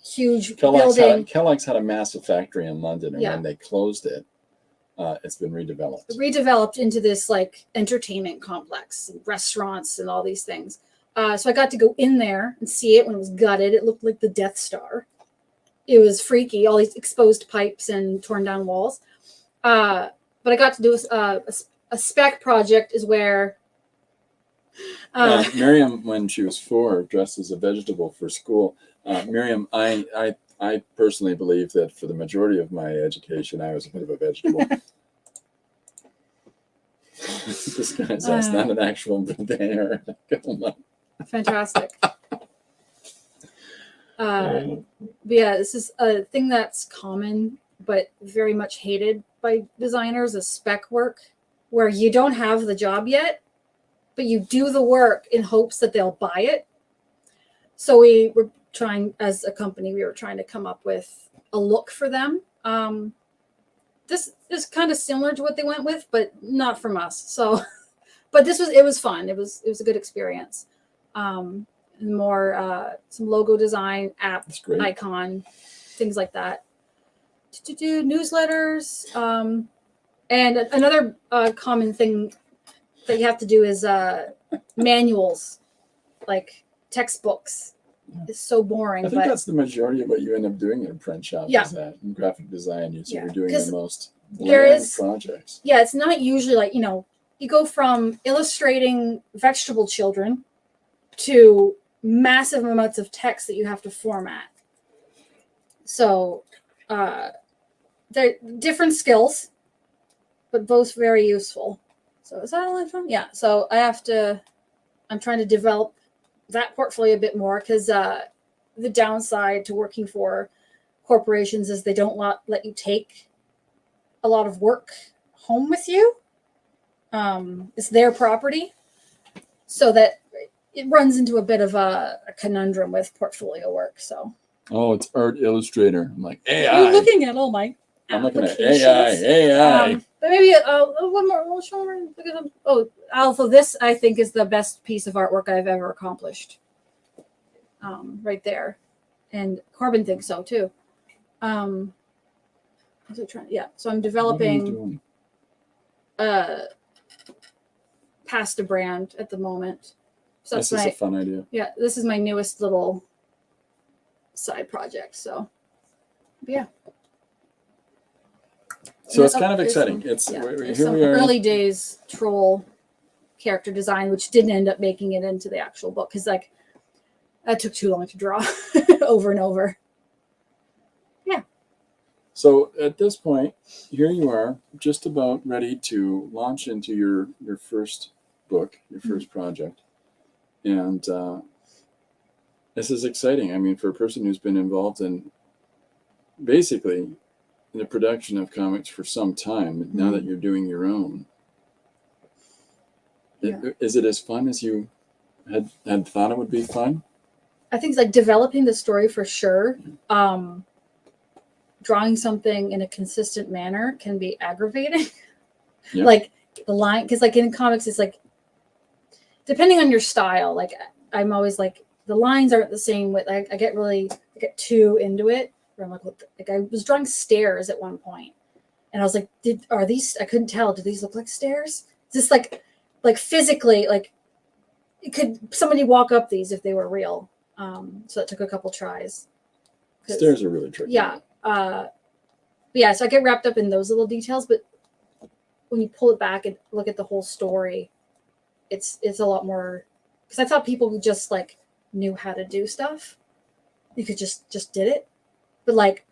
huge building. Kellogg's had a massive factory in London, and when they closed it, it's been redeveloped into this like entertainment complex, restaurants, and all these things. So I got to go in there and see it when it was gutted. It looked like the Death Star. It was freaky, all these exposed pipes and torn down walls. But I got to do a spec project is where Miriam, when she was 4, dressed as a vegetable for school. Miriam, I personally believe that for the majority of my education, I was a bit of a vegetable. This guy's ass, not an actual there. Fantastic. But yeah, this is a thing that's common, but very much hated by designers, is spec work, where you don't have the job yet, but you do the work in hopes that they'll buy it. So we were trying, as a company, we were trying to come up with a look for them. This is kind of similar to what they went with, but not from us. So, but it was fun. It was a good experience. More some logo design, app icon, things like that. To do newsletters, and another common thing that you have to do is manuals, like textbooks. It's so boring. I think that's the majority of what you end up doing in a print shop. Yeah. Is that in graphic design, you're doing the most projects. Yeah, it's not usually like, you go from illustrating vegetable children to massive amounts of text that you have to format. So they're different skills, but both very useful. So is that all I've done? Yeah. So I'm trying to develop that portfolio a bit more, because the downside to working for corporations is they don't let you take a lot of work home with you. It's their property. So that it runs into a bit of a conundrum with portfolio work. So. Oh, it's Art Illustrator. I'm like, AI. What are you looking at? Oh my. I'm looking at AI. But maybe one more. We'll show them. Look at them. Also, this I think is the best piece of artwork I've ever accomplished. Right there, and Corbin thinks so too. What's it trying? Yeah. So I'm developing pasta brand at the moment. So this is a fun idea. Yeah, this is my newest little side project. So, yeah. So it's kind of exciting. Here we are. Early days troll character design, which didn't end up making it into the actual book, because that took too long to draw over and over. Yeah. So at this point, here you are, just about ready to launch into your first book, your first project. And this is exciting. I mean, for a person who's been involved in basically in the production of comics for some time, now that you're doing your own, is it as fun as you had thought it would be fun? I think it's like developing the story for sure. Drawing something in a consistent manner can be aggravating. Yeah. Like the line, because like in comics, it's like, depending on your style, like I'm always like, the lines aren't the same with, I get too into it. Where I'm like I was drawing stairs at one point, and I was like, are these, I couldn't tell, do these look like stairs? Just like physically, like could somebody walk up these if they were real? So it took a couple tries. Stairs are really tricky. Yeah. Yeah, so I get wrapped up in those little details, but when you pull it back and look at the whole story, it's a lot more, because I thought people who just like knew how to do stuff, you could just did it. But like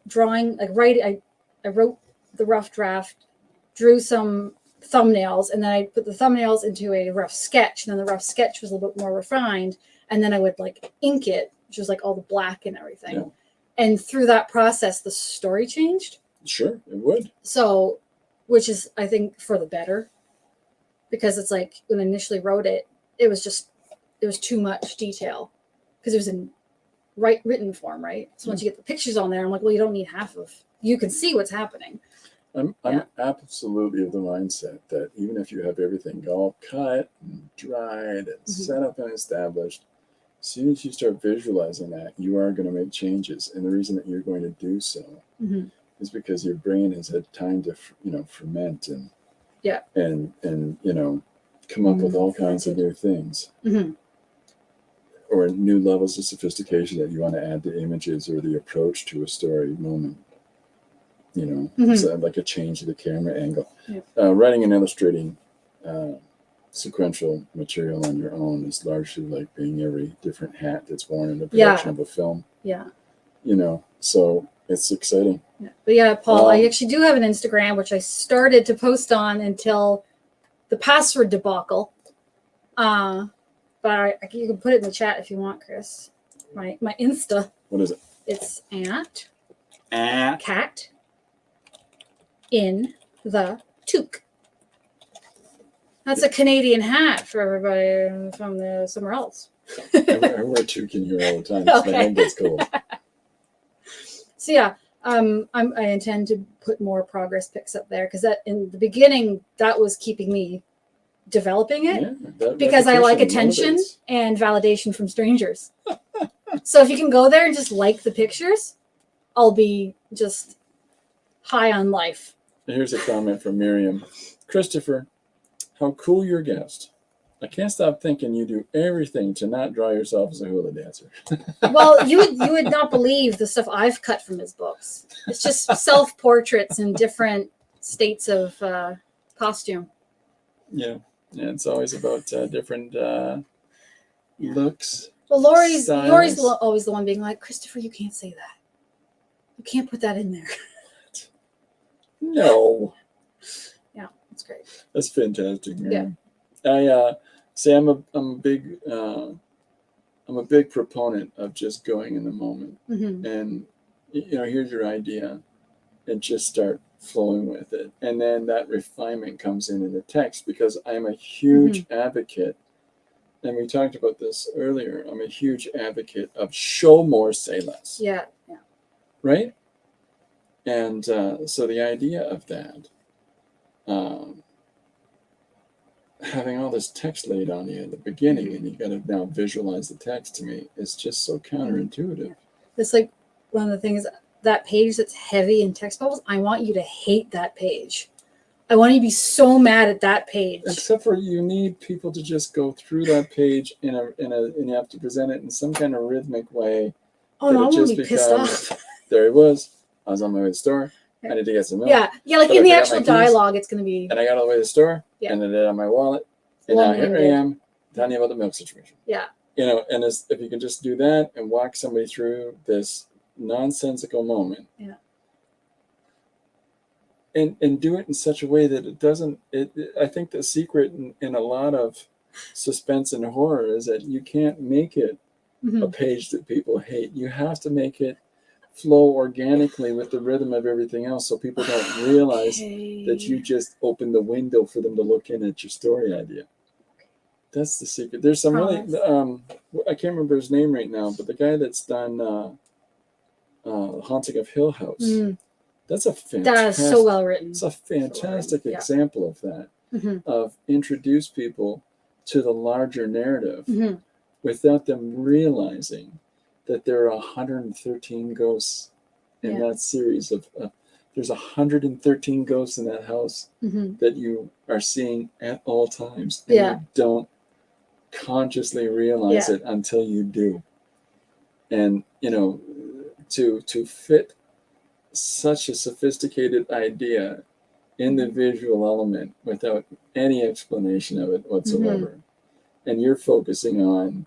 drawing, like writing, I wrote the rough draft, drew some thumbnails, and then I put the thumbnails into a rough sketch, and then the rough sketch was a little bit more refined, and then I would like ink it, which was like all the black and everything. Yeah. And through that process, the story changed. Sure, it would. So, which is, I think, for the better. Because it's like, when I initially wrote it, it was too much detail. Because it was in written form, right? So once you get the pictures on there, I'm like, well, you don't need half of, you can see what's happening. I'm absolutely of the mindset that even if you have everything all cut and dried and set up and established, as soon as you start visualizing that, you are going to make changes. And the reason that you're going to do so is because your brain has had time to, ferment and come up with all kinds of new things or new levels of sophistication that you want to add to images or the approach to a story moment. So like a change of the camera angle. Writing and illustrating sequential material on your own is largely like being every different hat that's worn in the production of a film. So it's exciting. But yeah, Paul, I actually do have an Instagram, which I started to post on until the password debacle. But you can put it in the chat if you want, Chris. My Insta. What is it? It's at cat in the toque. That's a Canadian hat for everybody from somewhere else. I wear a toque in here all the time. My head gets cold. So yeah, I intend to put more progress pics up there because that in the beginning that was keeping me developing it because I like attention and validation from strangers. So if you can go there and just like the pictures, I'll be just high on life. Here's a comment from Miriam. Christopher, how cool your guest. I can't stop thinking you do everything to not draw yourself as a hula dancer. Well, you would not believe the stuff I've cut from his books. It's just self-portraits in different states of costume. Yeah, it's always about different looks. Well, Lori's always the one being like, Christopher, you can't say that. You can't put that in there. No. Yeah, that's great. That's fantastic, man. Yeah. I'm a big proponent of just going in the moment. And here's your idea and just start flowing with it. And then that refinement comes in the text because I'm a huge advocate, and we talked about this earlier, I'm a huge advocate of show more, say less. Yeah. Right? And so the idea of that, having all this text laid on you at the beginning and you got to now visualize the text, to me is just so counterintuitive. It's like one of the things, that page that's heavy in text bubbles, I want you to hate that page. I want you to be so mad at that page. Except for you need people to just go through that page and you have to present it in some kind of rhythmic way. Oh no, I'm gonna be pissed off. There it was. I was on my way to the store. I need to get some milk. Yeah, like in the actual dialogue, it's gonna be. And I got all the way to the store. And I did it on my wallet. And now here I am telling you about the milk situation. Yeah. And if you can just do that and walk somebody through this nonsensical moment. Yeah. And do it in such a way that it doesn't. I think the secret in a lot of suspense and horror is that you can't make it a page that people hate. You have to make it flow organically with the rhythm of everything else, so people don't realize that you just opened the window for them to look in at your story idea. That's the secret. There's some really I can't remember his name right now, but the guy that's done Haunting of Hill House. That's a fantastic. That is so well written. It's a fantastic example of that, of introduce people to the larger narrative without them realizing that there are 113 ghosts in that series of. There's 113 ghosts in that house that you are seeing at all times, and you don't consciously realize it until you do. And, to fit such a sophisticated idea in the visual element without any explanation of it whatsoever. And you're focusing on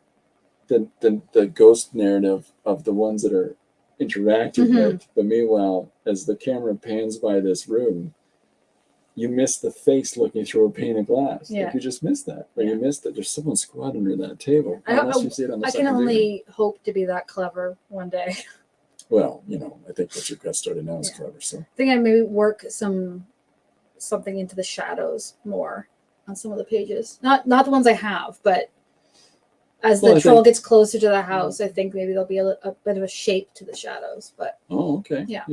the ghost narrative of the ones that are interacting with. But meanwhile, as the camera pans by this room, you miss the face looking through a pane of glass. Yeah. Like you just missed that. Or you missed that there's someone squatting under that table. Unless you see it on the I second can only viewing. hope to be that clever one day. Well, I think what you've got started now is clever. So I think I maybe work something into the shadows more on some of the pages. Not the ones I have, but as the troll gets closer to the house, I think maybe there'll be a bit of a shape to the shadows. But okay. Yeah.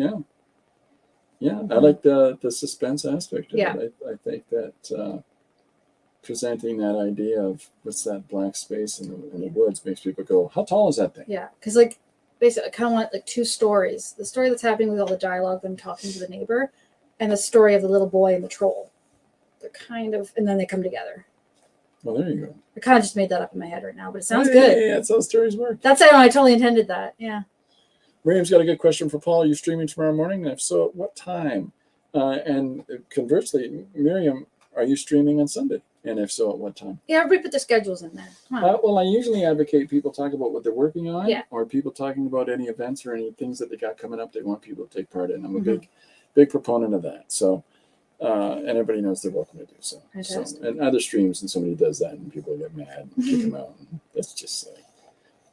I like the suspense aspect of Yeah. it. I think that presenting that idea of what's that black space in the woods makes people go, how tall is that thing? Yeah, because basically I kind of want two stories. The story that's happening with all the dialogue, them talking to the neighbor, and the story of the little boy and the troll. They're kind of, and then they come together. Well, there you go. I kind of just made that up in my head right now, but it sounds good. Yeah, that's how stories work. That's it. I totally intended that. Yeah. Miriam's got a good question for Paul. Are you streaming tomorrow morning? And if so, at what time? And conversely, Miriam, are you streaming on Sunday? And if so, at what time? Yeah, everybody put their schedules in there. Well, I usually advocate people talk about what they're working on, Yeah. or people talking about any events or any things that they got coming up they want people to take part in. I'm a big proponent of that. So, and everybody knows they're welcome to do so. Fantastic. And other streams, and somebody does that, and people get mad and kick them out. That's just silly.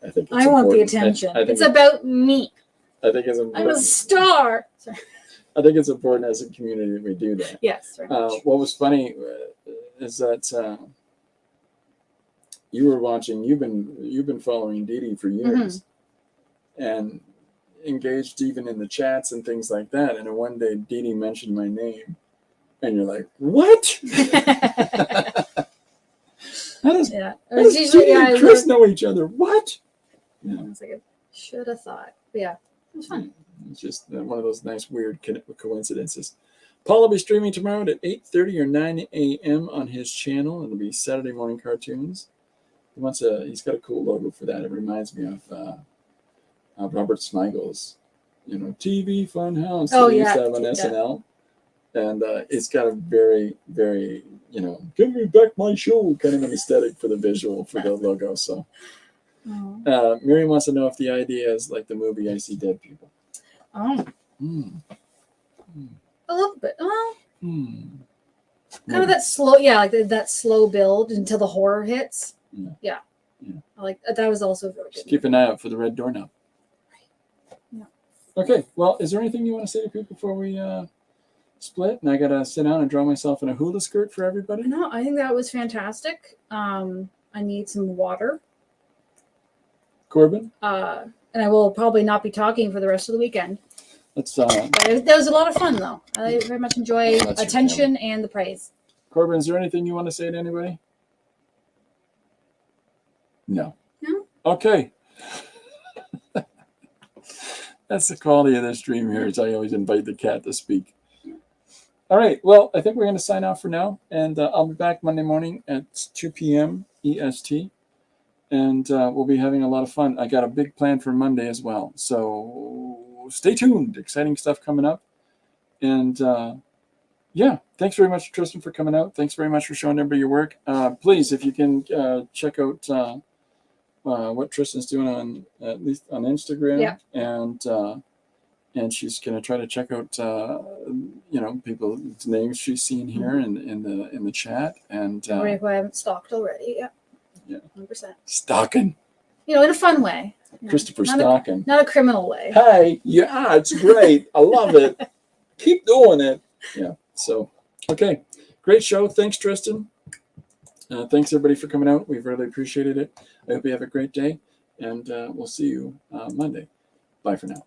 I think it's I want the important. attention. I think It's about me. I think it's important. I'm a star. Sorry. I think it's important as a community that we do that. Yes. Very much. What was funny is that you were watching. You've been following Dee Dee for years, and engaged even in the chats and things like that. And then one day Dee Dee mentioned my name, and you're like, "What?" How does Dee Dee and Chris know each other? What? Yeah. I was like, I should have thought. But yeah, it was fun. It's just one of those nice, weird coincidences. Paul will be streaming tomorrow at 8:30 or 9 a.m. on his channel. It'll be Saturday morning cartoons. He's got a cool logo for that. It reminds me of Robert Smigel's, TV Funhouse that he used to have on SNL. And it's got a very, very, give me back my show kind of an aesthetic for the visual for the logo. So Miriam wants to know if the idea is like the movie I See Dead People. Oh. A little bit. Oh. Kind of that slow, like that slow build until the horror hits. Yeah. I like that. Was also very good. Just keep an eye out for the red doorknob. Yeah. Okay. Well, is there anything you want to say to people before we split? And I gotta sit down and draw myself in a hula skirt for everybody. No, I think that was fantastic. I need some water. Corbin. And I will probably not be talking for the rest of the weekend. But that was a lot of fun, though. I very much enjoy attention and the praise. Corbin, is there anything you want to say to anybody? No. No? Okay. That's the quality of this stream here, is I always invite the cat to speak. All right. Well, I think we're going to sign off for now. And I'll be back Monday morning at 2 p.m. EST. And we'll be having a lot of fun. I got a big plan for Monday as well. So stay tuned. Exciting stuff coming up. And thanks very much, Tristan, for coming out. Thanks very much for showing everybody your work. Please, if you can check out what Tristan's doing on at least on Instagram, and she's gonna try to check out people's names she's seen here in the chat, and who I haven't stalked already. Yeah, 100%. Stalking. In a fun way. Christopher Stalking. Not a criminal way. Hey, yeah, it's great. I love it. Keep doing it. Yeah. So, okay, great show. Thanks, Tristan. Thanks everybody for coming out. We've really appreciated it. I hope you have a great day, and we'll see you Monday. Bye for now.